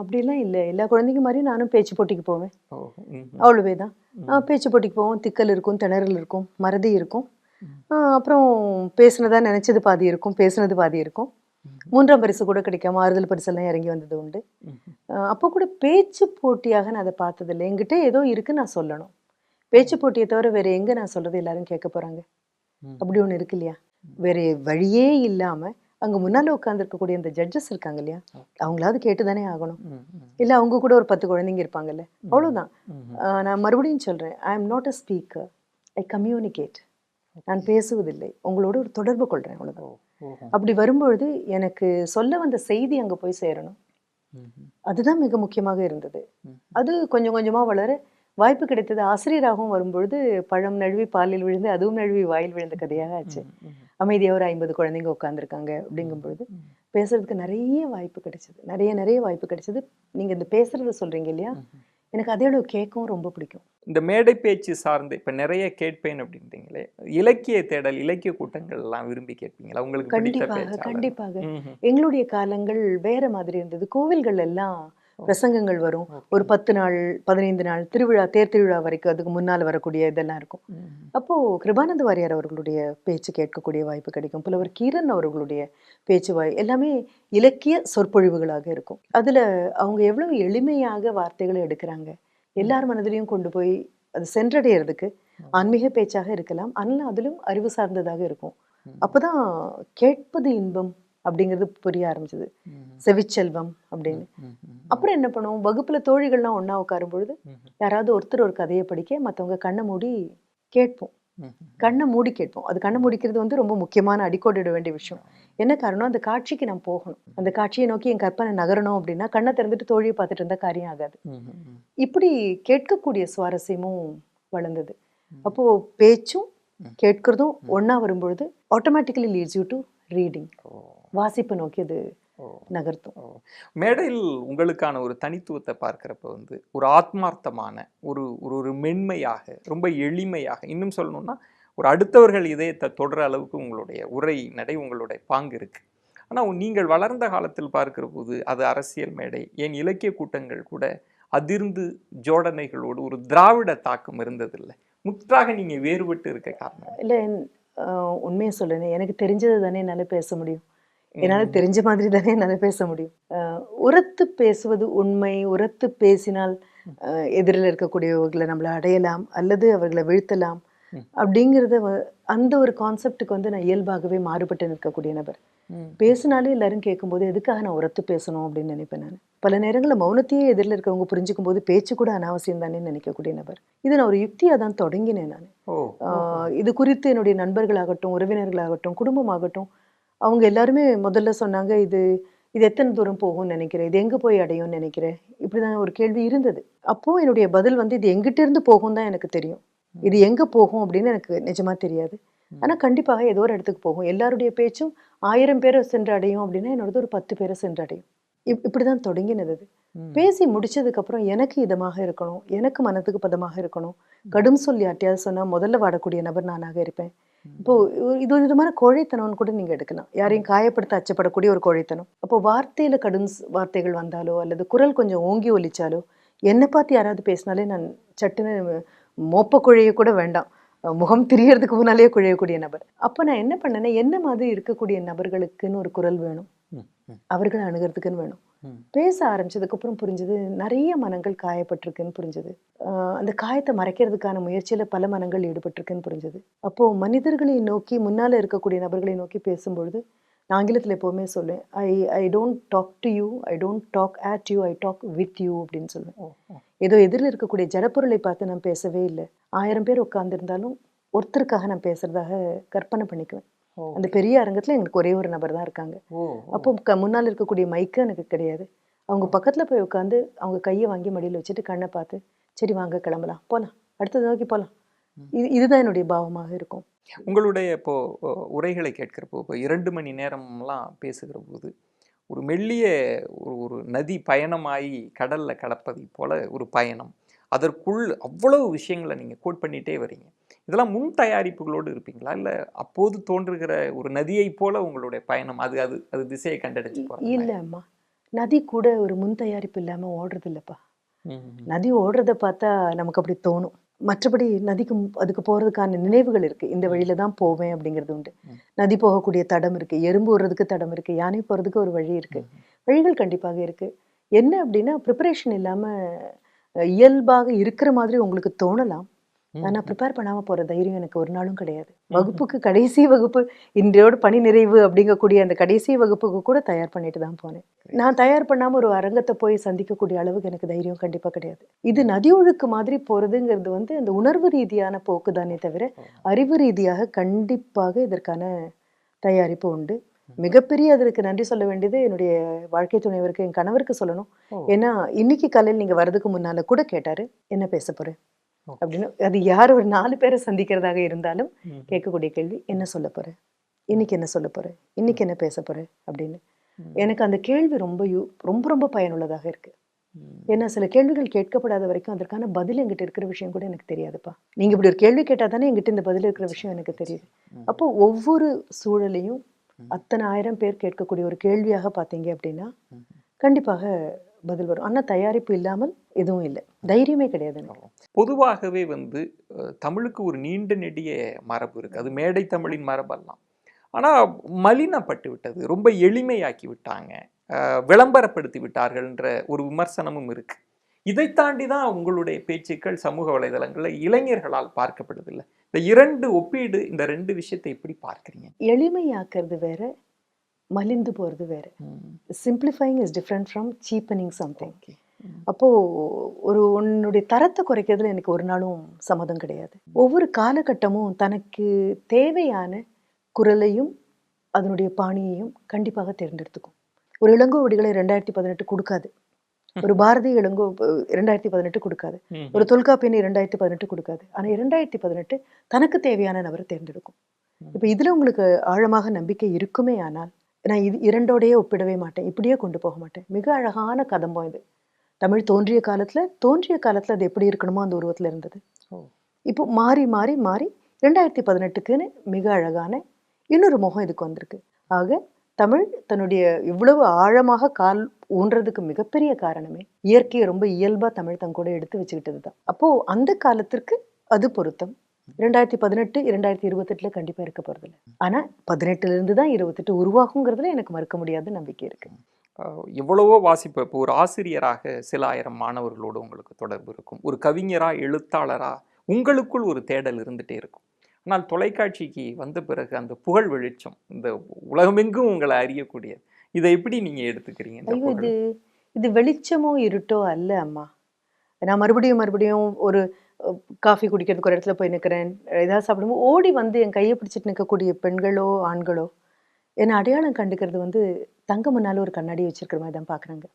அப்படிலாம் இல்லை. எல்லா குழந்தைங்க மாதிரி நானும் பேச்சு போட்டிக்கு போவேன், அவ்வளவே தான். பேச்சு போட்டிக்கு போவோம். திக்கல் இருக்கும், திணறல் இருக்கும், மறதி இருக்கும், அப்புறம் பேசுனதா நினைச்சது பாதி இருக்கும், பேசுனது பாதி இருக்கும். 3ஆம் பரிசு கூட கிடைக்காம ஆறுதல் பரிசெல்லாம் இறங்கி வந்தது உண்டு. அப்போ கூட பேச்சு போட்டியாக நான் அதை பார்த்ததில்லை. என்கிட்ட ஏதோ இருக்கு, நான் சொல்லணும். பேச்சு போட்டியை தவிர வேற எங்க நான் சொல்றது எல்லாரும் கேட்க போறாங்க? அப்படி ஒண்ணு இருக்கு இல்லையா? வேற வழியே இல்லாம அங்க முன்னால உட்கார்ந்து இருக்கக்கூடிய அந்த ஜட்ஜஸ் இருக்காங்க இல்லையா, அவங்களாவது கேட்டுதானே ஆகணும். இல்ல அவங்க கூட ஒரு 10 குழந்தைங்க இருப்பாங்கல்ல, அவ்வளவுதான். நான் மறுபடியும் சொல்றேன், I am not a speaker, I communicate. நான் பேசுவதில்லை, உங்களோட ஒரு தொடர்பு கொள்றேன், அவ்வளவுதான். அப்படி வரும்பொழுது எனக்கு சொல்ல வந்த செய்தி அங்க போய் சேரணும். அதுதான் மிக முக்கியமாக இருந்தது. அது கொஞ்சம் கொஞ்சமா வளர வாய்ப்பு கிடைத்தது. ஆசிரியராகவும் வரும்பொழுது பழம் நழுவி பாலில் விழுந்து அதுவும் நழுவி வாயில் விழுந்த கதையாக ஆச்சு. அமைதியாக ஒரு 50 குழந்தைங்க உட்காந்துருக்காங்க அப்படிங்கும் பொழுது பேசுறதுக்கு நிறைய வாய்ப்பு கிடைச்சது, நிறைய வாய்ப்பு கிடைச்சது. நீங்க இந்த பேசுறத சொல்றீங்க இல்லையா, எனக்கு அதோட கேட்கவும் ரொம்ப பிடிக்கும். இந்த மேடை பேச்சு சார்ந்து இப்ப நிறைய கேட்பேன் அப்படின்றீங்களே, இலக்கிய தேடல், இலக்கிய கூட்டங்கள் எல்லாம் விரும்பி கேட்பீங்களா? உங்களுக்கு கண்டிப்பாக. எங்களுடைய காலங்கள் வேற மாதிரி இருந்தது. கோவில்கள் எல்லாம் பிரசங்கங்கள் வரும். ஒரு 10 நாள் 15 நாள் திருவிழா, தேர் திருவிழா வரைக்கும் அதுக்கு முன்னால் வரக்கூடிய இதெல்லாம் இருக்கும். அப்போ கிருபானந்த வாரியார் அவர்களுடைய பேச்சு கேட்கக்கூடிய வாய்ப்பு கிடைக்கும். புலவர் கீரன் அவர்களுடைய பேச்சு எல்லாமே இலக்கிய சொற்பொழிவுகளாக இருக்கும். அதுல அவங்க எவ்வளவு எளிமையாக வார்த்தைகளை எடுக்கிறாங்க, எல்லார் மனதிலையும் கொண்டு போய் அது சென்றடைகிறதுக்கு. ஆன்மீக பேச்சாக இருக்கலாம், ஆனால் அதிலும் அறிவு சார்ந்ததாக இருக்கும். அப்பதான் கேட்பது இன்பம் அப்படிங்கிறது புரிய ஆரம்பிச்சது, செவிச்செல்வம் அப்படின்னு. அப்புறம் என்ன பண்ணுவோம், வகுப்புல தோழிகள்லாம் ஒன்னா உட்காரும் பொழுது யாராவது ஒருத்தர் ஒரு கதையை படிக்க மற்றவங்க கண்ணை மூடி கேட்போம். ம். கண்ணை மூடி கேட்போம். அது கண்ணை மூடிக்கிறது வந்து ரொம்ப முக்கியமான அடிக்கோடிட வேண்டிய விஷயம். என்ன காரணம், அந்த காட்சிக்கு நான் போகணும். அந்த காட்சியை நோக்கி என் கற்பனை நகரணும் அப்படின்னா கண்ணை திறந்துட்டு தோழியை பார்த்துட்டு இருந்தா காரியம் ஆகாது. ம். ம். இப்படி கேட்கக்கூடிய சுவாரஸ்யமும் வளர்ந்தது. அப்போ பேச்சும் கேட்கறதும் ஒண்ணா வரும்பொழுது automatically leads you to reading. ஓ. வாசிப்பை நோக்கி அது ஓ. நகர்த்தும். ஓ. மேடையில் உங்களுக்கான ஒரு தனித்துவத்தை பார்க்கிறப்ப வந்து ஒரு ஆத்மார்த்தமான ஒரு ஒரு ஒரு மென்மையாக ரொம்ப எளிமையாக இன்னும் சொல்லணும்னா ஒரு அடுத்தவர்கள் இதயத்தை தொடர அளவுக்கு உங்களுடைய உரை நடை உங்களுடைய பாங்கு இருக்கு. ஆனால் நீங்கள் வளர்ந்த காலத்தில் பார்க்கிற போது அது அரசியல் மேடை ஏன் இலக்கிய கூட்டங்கள் கூட அதிர்ந்து ஜோடனைகளோடு ஒரு திராவிட தாக்கம் இருந்ததில்லை. முற்றாக நீங்க வேறுபட்டு இருக்க காரணம். இல்ல உண்மையை சொல்றேன், எனக்கு தெரிஞ்சது தானே என்னால பேச முடியும். என்னால தெரிஞ்ச மாதிரி தானே என்னால பேச முடியும். உரத்து பேசுவது உண்மை. உரத்து பேசினால் எதிரில் இருக்கக்கூடியவர்களை நம்மளை அடையலாம் அல்லது அவர்களை வீழ்த்தலாம் அப்படிங்கிறத அந்த ஒரு கான்செப்டுக்கு வந்து நான் இயல்பாகவே மாறுபட்டு நிற்கக்கூடிய நபர். பேசினாலே எல்லாரும் கேட்கும்போது எதுக்காக நான் உரத்து பேசணும் அப்படின்னு நினைப்பேன். நான் பல நேரங்களில் மௌனத்தையே எதிரில் இருக்கவங்க புரிஞ்சுக்கும் போது பேச்சு கூட அனாவசியம் தானே நினைக்கக்கூடிய நபர். இதை நான் ஒரு யுக்தியா தான் தொடங்கினேன் நான். இது குறித்து என்னுடைய நண்பர்களாகட்டும், உறவினர்களாகட்டும், குடும்பமாகட்டும், அவங்க எல்லாருமே முதல்ல சொன்னாங்க, இது எத்தனை தூரம் போகும்னு நினைக்கிறேன், இது எங்க போய் அடையும்னு நினைக்கிறேன், இப்படிதான் ஒரு கேள்வி இருந்தது. அப்போ என்னுடைய பதில் வந்து இது எங்கிட்ட இருந்து போகும் தான் எனக்கு தெரியும். இது எங்க போகும் அப்படின்னு எனக்கு நிஜமா தெரியாது. ஆனா கண்டிப்பாக ஏதோ ஒரு இடத்துக்கு போகும். எல்லாருடைய பேச்சும் 1000 பேரை சென்றடையும் அப்படின்னா என்னோடது ஒரு 10 பேரை சென்றடையும். இப்படிதான் தொடங்கினது. பேசி முடிச்சதுக்கு அப்புறம் எனக்கு இதமாக இருக்கணும், எனக்கு மனத்துக்கு பதமாக இருக்கணும். கடும் சொல் யார்ட்டையாவது சொன்னா முதல்ல வாடக்கூடிய நபர் நானாக இருப்பேன். இப்போ இது ஒரு விதமான கோழைத்தனம்னு கூட நீங்க எடுக்கலாம். யாரையும் காயப்படுத்த அச்சப்படக்கூடிய ஒரு கோழைத்தனம். அப்போ வார்த்தையில கடும் வார்த்தைகள் வந்தாலோ அல்லது குரல் கொஞ்சம் ஓங்கி ஒலிச்சாலோ என்னை பார்த்து யாராவது பேசினாலே நான் சட்டுன்னு மோப்ப குழைய கூட வேண்டாம், முகம் திரியறதுக்கு முன்னாலேயே குழையக்கூடிய நபர். அப்போ நான் என்ன பண்ணேன்னா, என்ன மாதிரி இருக்கக்கூடிய நபர்களுக்குன்னு ஒரு குரல் வேணும், அவர்களை அணுகிறதுக்குன்னு வேணும். பேச ஆரம்பிச்சதுக்கு அப்புறம் புரிஞ்சது நிறைய மனங்கள் காயப்பட்டிருக்குன்னு புரிஞ்சது. அந்த காயத்தை மறைக்கிறதுக்கான முயற்சியில பல மனங்கள் ஈடுபட்டிருக்குன்னு புரிஞ்சது. அப்போ மனிதர்களை நோக்கி முன்னால இருக்கக்கூடிய நபர்களை நோக்கி பேசும்பொழுது நான் ஆங்கிலத்தில் எப்போவுமே சொல்லுவேன், I don't talk to you, I don't talk at you, I talk with you அப்படின்னு சொல்லுவேன். ஏதோ எதிரில் இருக்கக்கூடிய ஜடப்பொருளை பார்த்து நான் பேசவே இல்லை. 1000 பேர் உட்கார்ந்துருந்தாலும் ஒருத்தருக்காக நான் பேசுறதாக கற்பனை பண்ணிக்குவேன். அந்த பெரிய அரங்கத்துல எங்களுக்கு ஒரே ஒரு நபர் தான் இருக்காங்க. அப்போ முன்னால் இருக்கக்கூடிய மைக்கு எனக்கு கிடையாது. அவங்க பக்கத்துல போய் உட்காந்து அவங்க கையை வாங்கி மடியில் வச்சுட்டு கண்ணை பார்த்து, சரி வாங்க கிளம்பலாம், போகலாம், அடுத்தது நோக்கி போகலாம். இதுதான் என்னுடைய பாவமாக இருக்கும். உங்களுடைய இப்போ உரைகளை கேட்கிறப்போ இப்போ 2 மணி நேரம்லாம் பேசுகிற போது ஒரு மெல்லிய ஒரு நதி பயணமாகி கடல்ல கலப்பதை போல ஒரு பயணம், அதற்குள் அவ்வளவு விஷயங்களை நீங்க கோட் பண்ணிட்டே வரீங்க. இதெல்லாம் முன் தயாரிப்புகளோடு இருப்பீங்களா, இல்ல அப்போது தோன்றுகிற ஒரு நதியை போல உங்களுடைய பயணம் அது அது அது திசையை கண்டடிச்சு போறீங்க? இல்ல அம்மா, நதி கூட ஒரு முன் தயாரிப்பு இல்லாம ஓடுறது இல்லப்பா. நதி ஓடுறத பார்த்தா நமக்கு அப்படி தோணும். மற்றபடி நதிக்கு அதுக்கு போறதுக்கான நினைவுகள் இருக்கு. இந்த வழியில தான் போவேன் அப்படிங்கிறது உண்டு. நதி போகக்கூடிய தடம் இருக்கு, எறும்பு ஓடுறதுக்கு தடம் இருக்கு, யானை போறதுக்கு ஒரு வழி இருக்கு. வழிகள் கண்டிப்பாக இருக்கு. என்ன அப்படின்னா ப்ரிப்பரேஷன் இல்லாம இயல்பாக இருக்கிற மாதிரி உங்களுக்கு தோணலாம். ஆனா ப்ரிப்பேர் பண்ணாம போற தைரியம் எனக்கு ஒரு நாளும் கிடையாது. வகுப்புக்கு கடைசி வகுப்பு, இன்றையோட பணி நிறைவு அப்படிங்கக்கூடிய அந்த கடைசி வகுப்புக்கு கூட தயார் பண்ணிட்டு தான் போனேன். நான் தயார் பண்ணாம ஒரு அரங்கத்தை போய் சந்திக்கக்கூடிய அளவுக்கு எனக்கு தைரியம் கண்டிப்பா கிடையாது. இது நதி ஒழுக்கு மாதிரி போறதுங்கிறது வந்து அந்த உணர்வு ரீதியான போக்கு தானே தவிர அறிவு ரீதியாக கண்டிப்பாக இதற்கான தயாரிப்பு உண்டு. மிகப்பெரிய அதற்கு நன்றி சொல்ல வேண்டியது என்னுடைய வாழ்க்கை துணைவருக்கு, என் கணவருக்கு சொல்லணும். ஏன்னா இன்னைக்கு காலையில் நீங்க வர்றதுக்கு முன்னால கூட கேட்டாரு, என்ன பேச போறேன் அப்படின்னு. அது யார் ஒரு 4 பேரை சந்திக்கிறதாக இருந்தாலும் கேட்கக்கூடிய கேள்வி, என்ன சொல்ல போற இன்னைக்கு, என்ன சொல்ல போற இன்னைக்கு, என்ன பேச போற அப்படின்னு. எனக்கு அந்த கேள்வி ரொம்ப ரொம்ப ரொம்ப பயனுள்ளதாக இருக்கு. ஏன்னா சில கேள்விகள் கேட்கப்படாத வரைக்கும் அதற்கான பதில் என்கிட்ட இருக்கிற விஷயம் கூட எனக்கு தெரியாதுப்பா. நீங்க இப்படி ஒரு கேள்வி கேட்டா தானே என்கிட்ட இந்த பதில் இருக்கிற விஷயம் எனக்கு தெரியுது. அப்போ ஒவ்வொரு சூழலையும் அத்தனை 1000 பேர் கேட்கக்கூடிய ஒரு கேள்வியாக பார்த்தீங்க அப்படின்னா கண்டிப்பாக பதில் வரும். ஆனா தயாரிப்பு இல்லாமல் எதுவும் இல்லை, தைரியமே கிடையாது எனக்கு. பொதுவாகவே வந்து தமிழுக்கு ஒரு நீண்ட நெடிய மரபு இருக்கு. அது மேடை தமிழின் மரபெல்லாம். ஆனா மலினப்பட்டு விட்டது, ரொம்ப எளிமையாக்கி விட்டாங்க, விளம்பரப்படுத்தி விட்டார்கள்ன்ற ஒரு விமர்சனமும் இருக்கு. இதை தாண்டி தான் உங்களுடைய பேச்சுக்கள் சமூக வலைதளங்கள்ல இளைஞர்களால் பார்க்கப்படுதில்லை. இந்த 2 ஒப்பீடு, இந்த 2 விஷயத்தை எப்படி பார்க்குறீங்க? எளிமையாக்குறது வேற, மலிந்து போறது வேற. Simplifying is different from cheapening something. அப்போது உன்னுடைய தரத்தை குறைக்கிறதுல எனக்கு ஒரு நாளும் சம்மதம் கிடையாது. ஒவ்வொரு காலகட்டமும் தனக்கு தேவையான குரலையும் அதனுடைய பாணியையும் கண்டிப்பாக தேர்ந்தெடுத்துக்கும். ஒரு இளங்கோவடிகளை 2018 கொடுக்காது, ஒரு பாரதி 2018 கொடுக்காது, ஒரு தொல்காப்பியனை 2018 கொடுக்காது. ஆனால் 2018 தனக்கு தேவையான நபரை தேர்ந்தெடுக்கும். இப்போ இதில் உங்களுக்கு ஆழமாக நம்பிக்கை இருக்குமே ஆனால் நான் இது இரண்டோடையே ஒப்பிடவே மாட்டேன், இப்படியே கொண்டு போக மாட்டேன். மிக அழகான கதம்பம் இது. தமிழ் தோன்றிய காலத்தில் அது எப்படி இருக்கணுமோ அந்த உருவத்தில் இருந்தது. இப்போ மாறி மாறி மாறி 2018க்குன்னு மிக அழகான இன்னொரு முகம் இதுக்கு வந்திருக்கு. ஆக தமிழ் தன்னுடைய இவ்வளவு ஆழமாக கால் ஊன்றதுக்கு மிகப்பெரிய காரணமே இயற்கையை ரொம்ப இயல்பாக தமிழ் தன் கூட எடுத்து வச்சுக்கிட்டது தான். அப்போது அந்த காலத்திற்கு அது பொருத்தம். 2018 2028 கண்டிப்பாக இருக்க போகிறதில்ல. ஆனால் 18லேருந்து தான் 28 உருவாகுங்கிறதுல எனக்கு மறுக்க முடியாத நம்பிக்கை இருக்கு. எவ்வளவோ வாசிப்பு. இப்போ ஒரு ஆசிரியராக சில ஆயிரம் மாணவர்களோடு உங்களுக்கு தொடர்பு இருக்கும், ஒரு கவிஞரா எழுத்தாளரா உங்களுக்குள் ஒரு தேடல் இருந்துகிட்டே இருக்கும். ஆனால் தொலைக்காட்சிக்கு வந்த பிறகு அந்த புகழ் வெளிச்சம், இந்த உலகமெங்கும் உங்களை அறியக்கூடியது, இதை எப்படி நீங்கள் எடுத்துக்கிறீங்க? ஐயோ, இது வெளிச்சமோ இருட்டோ அல்ல அம்மா. நான் மறுபடியும் ஒரு காஃபி குடிக்கிறதுக்கு ஒரு இடத்துல போய் நிற்கிறேன், ஏதாவது சாப்பிடும்போது ஓடி வந்து என் கையை பிடிச்சிட்டு நிற்கக்கூடிய பெண்களோ ஆண்களோ என்னை அடையாளம் கண்டுக்கிறது தங்க முன்னால் ஒரு கண்ணாடி வச்சிருக்கிற மாதிரி தான் பார்க்குறாங்க.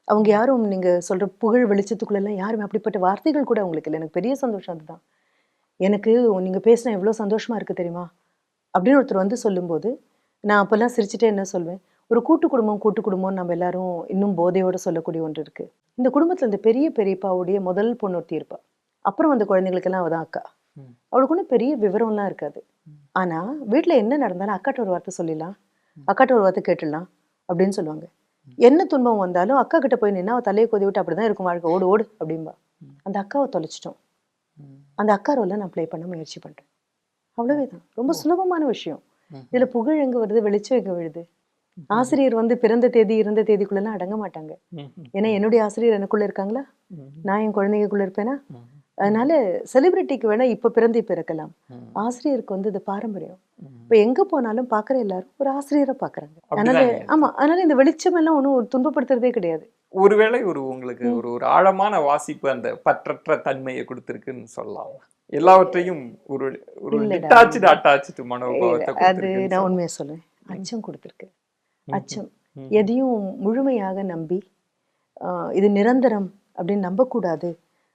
அவங்க யாரும் நீங்கள் சொல்கிற புகழ் வெளிச்சத்துக்குள்ளெல்லாம் யாரும் அப்படிப்பட்ட வார்த்தைகள் கூட அவங்களுக்கு இல்லை. எனக்கு பெரிய சந்தோஷம் அதுதான். எனக்கு நீங்கள் பேசினா எவ்வளோ சந்தோஷமாக இருக்குது தெரியுமா அப்படின்னு ஒருத்தர் சொல்லும்போது நான் அப்போல்லாம் சிரிச்சுட்டே என்ன சொல்வேன், ஒரு கூட்டு குடும்பம் நம்ம எல்லாரும் இன்னும் போதையோடு சொல்லக்கூடிய ஒன்று இருக்குது. இந்த குடும்பத்தில் இந்த பெரியப்பாவுடைய முதல் பொண்ணு ஒருத்தி இருப்பா. அப்புறம் அந்த குழந்தைங்களுக்கெல்லாம் அவள் தான் அக்கா. அவளுக்கு ஒன்றும் பெரிய விவரம்லாம் இருக்காது. ஆனால் வீட்டில் என்ன நடந்தாலும் அக்காட்ட ஒரு வார்த்தை சொல்லிடலாம், அக்காட்ட ஒரு வார்த்தை கேட்டுடலாம் அப்படின்னு சொல்லுவாங்க. என்ன துன்பம் வந்தாலும் அக்கா கிட்ட போய் நின்னா அவள் தலையை கொதி விட்டு அப்படி தான் இருக்கும் வாழ்க்கை, ஓடு அப்படின்பா. அந்த அக்காவை தொலைச்சிட்டோம். அந்த அக்கா ரோலை நான் ப்ளே பண்ண முயற்சி பண்ணுறேன். அவ்வளவே தான். ரொம்ப சுலபமான விஷயம். இதில் புகழ் எங்கே வருது, வெளிச்சம் எங்கே விழுது? ஆசிரியர் பிறந்த தேதி இருந்த தேதிக்குள்ளெல்லாம் அடங்க மாட்டாங்க. ஏன்னா என்னுடைய ஆசிரியர் எனக்குள்ளே இருக்காங்களா, நான் என் குழந்தைங்களுக்குள்ளே இருப்பேனா? அதனால செலிபிரிட்டிக்கு வேணா இப்போ பிறக்கலாம், ஆசிரியருக்கு இது பாரம்பரியம். இப்போ எங்கே போனாலும் பார்க்குற எல்லாரும் ஒரு ஆசிரியரை பார்க்குறாங்க. அதனால இந்த வெளிச்சம் எல்லாம் ஒன்றும் துன்பப்படுத்துறதே கிடையாது. ஒருவேளை உங்களுக்கு ஒரு ஆழமான வாசிப்பு அந்த பற்றற்ற தன்மையை கொடுத்துருக்குன்னு சொல்லலாம். எல்லாவற்றையும் ஒரு அட்டாச்சு மனோபாவத்தை அது நான் உண்மையை சொல்லுவேன். அச்சம் கொடுத்துருக்கு. அச்சம் எதையும் முழுமையாக நம்பி இது நிரந்தரம் அப்படின்னு நம்பக்கூடாது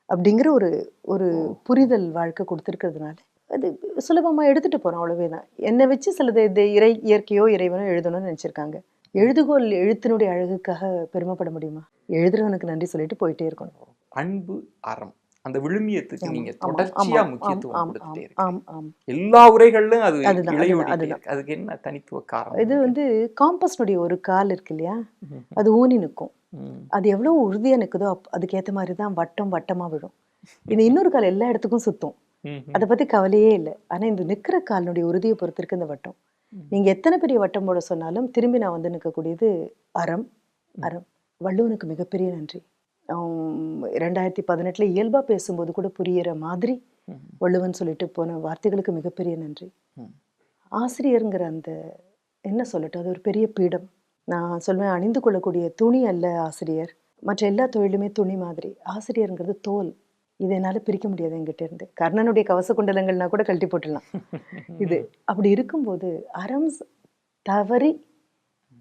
அப்படிங்கிற ஒரு புரிதல் வாழ்க்கை கொடுத்துருக்கிறதுனால அது சுலபமாக எடுத்துகிட்டு போகிறோம். அவ்வளவே தான். என்னை வச்சு சிலது இது இயற்கையோ இறைவனோ எழுதணும்னு நினச்சிருக்காங்க. எழுதுகோள் எழுத்தினுடைய அழகுக்காக பெருமைப்பட முடியுமா? எழுதுறவனுக்கு நன்றி சொல்லிட்டு போயிட்டே இருக்கணும். அன்பு, அறம், அந்த விழுமியத்துக்கு நீங்க தொடர்ச்சியா முக்கியத்துவம் கொடுத்துட்டே இருக்கீங்க. எல்லா உரைகளிலும் அது அதுக்கு என்ன தனித்துவ காரணம்? இது காம்பஸ்னுடைய ஒரு கால் இருக்கு இல்லையா, அது ஊனி நிற்கும். அது எவ்வளவு உறுதியா நிற்குதோ அதுக்கேற்ற மாதிரி தான் வட்டமா விழும். இது இன்னொரு கால் எல்லா இடத்துக்கும் சுத்தும், அதை பத்தி கவலையே இல்லை. ஆனா இந்த நிற்கிற காலினுடைய உறுதியை பொறுத்திருக்கு இந்த வட்டம். நீங்க எத்தனை பெரிய வட்டம் போட சொன்னாலும் திரும்பி நான் நிற்கக்கூடியது அறம். வள்ளுவனுக்கு மிகப்பெரிய நன்றி. 2018 இயல்பா பேசும்போது கூட புரியிற மாதிரி வள்ளுவன் சொல்லிட்டு போன வார்த்தைகளுக்கு மிகப்பெரிய நன்றி. ஆசிரியருங்கிற அந்த என்ன சொல்லட்டும், அது ஒரு பெரிய பீடம். நான் சொல்வேன், அணிந்து கொள்ளக்கூடிய துணி அல்ல ஆசிரியர். மற்ற எல்லா தொழிலுமே துணி மாதிரி. ஆசிரியருங்கிறது தோல். இதை என்னால் பிரிக்க முடியாது என்கிட்ட இருந்து. கர்ணனுடைய கவச குண்டலங்கள்னா கூட கழட்டி போட்டுடலாம். இது அப்படி இருக்கும்போது அறம் தவறி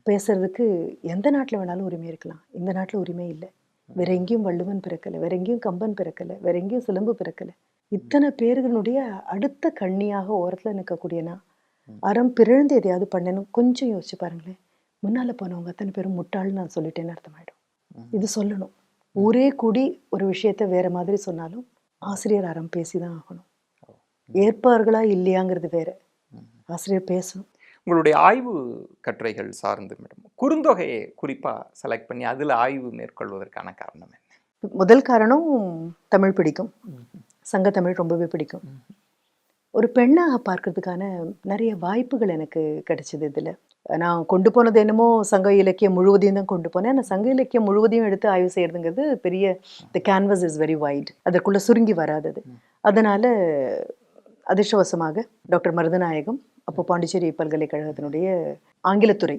பேசுறதுக்கு எந்த நாட்டில் வேணாலும் உரிமை இருக்கலாம். இந்த நாட்டில் உரிமை இல்லை. வேற எங்கேயும் வள்ளுவன் பிறக்கலை, வேற எங்கேயும் கம்பன் பிறக்கலை, வேற எங்கேயும் சிலம்பு பிறக்கலை. இத்தனை பேர்களுடைய அடுத்த கண்ணியாக ஓரத்தில் நிற்கக்கூடியனா அறம் பிறழ்ந்து எதையாவது பண்ணணும். கொஞ்சம் யோசிச்சு பாருங்களேன், முன்னால் போனவங்க அத்தனை பேரும் முட்டாள்னு நான் சொல்லிட்டேன்னு அர்த்தமாயிடும். இது சொல்லணும். ஊரே கூடி ஒரு விஷயத்த வேற மாதிரி சொன்னாலும் ஆசிரியர் அறம் பேசிதான் ஆகணும். ஏற்பார்களா இல்லையாங்கிறது வேற, ஆசிரியர் பேசணும். உங்களுடைய ஆய்வு கட்டுரைகள் சார்ந்து மேடம் குறுந்தொகையை குறிப்பாக செலக்ட் பண்ணி அதில் ஆய்வு மேற்கொள்வதற்கான காரணம் என்ன? முதல் காரணம் தமிழ் பிடிக்கும், சங்க தமிழ் ரொம்பவே பிடிக்கும். ஒரு பெண்ணாக பார்க்கறதுக்கான நிறைய வாய்ப்புகள் எனக்கு கிடைச்சிது. இதில் நான் கொண்டு போனது என்னமோ சங்க இலக்கியம் முழுவதையும் தான் கொண்டு போனேன். ஆனால் சங்க இலக்கியம் முழுவதையும் எடுத்து ஆய்வு செய்யறதுங்கிறது பெரிய, த கேன்வஸ் இஸ் வெரி வைட், அதற்குள்ளே சுருங்கி வராதது. அதனால் அதிர்ஷ்டவசமாக டாக்டர் மருதநாயகம், அப்போ பாண்டிச்சேரி பல்கலைக்கழகத்தினுடைய ஆங்கிலத்துறை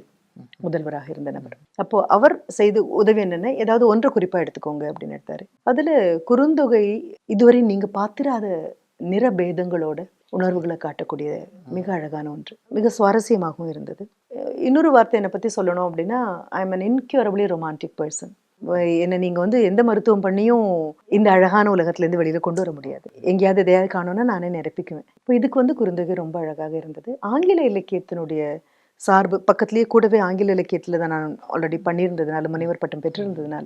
முதல்வராக இருந்த நபர். அப்போ அவர் செய்த உதவி என்னன்னா, ஏதாவது ஒன்றை குறிப்பா எடுத்துக்கோங்க அப்படின்னு எடுத்தாரு. அதுல குறுந்தொகை இதுவரை நீங்க பார்த்திராத நிறபேதங்களோட உணர்வுகளை காட்டக்கூடிய மிக அழகான ஒன்று, மிக சுவாரஸ்யமாகவும் இருந்தது. இன்னொரு வார்த்தை என்னை பத்தி சொல்லணும் அப்படின்னா, I am an incurably romantic person. என்னை நீங்க வந்து எந்த மருத்துவம் பண்ணியும் இந்த அழகான உலகத்துல இருந்து வெளியில கொண்டு வர முடியாது. எங்கேயாவது எதையாவது காணோம்னா நானே நிரப்பிக்குவேன். இப்போ இதுக்கு வந்து குறுந்தொகை ரொம்ப அழகாக இருந்தது. ஆங்கில இலக்கியத்தினுடைய சார்பு பக்கத்துலேயே கூடவே ஆங்கில இலக்கியத்துல தான் நான் ஆல்ரெடி பண்ணியிருந்ததுனால, முனைவர் பட்டம் பெற்றிருந்ததுனால,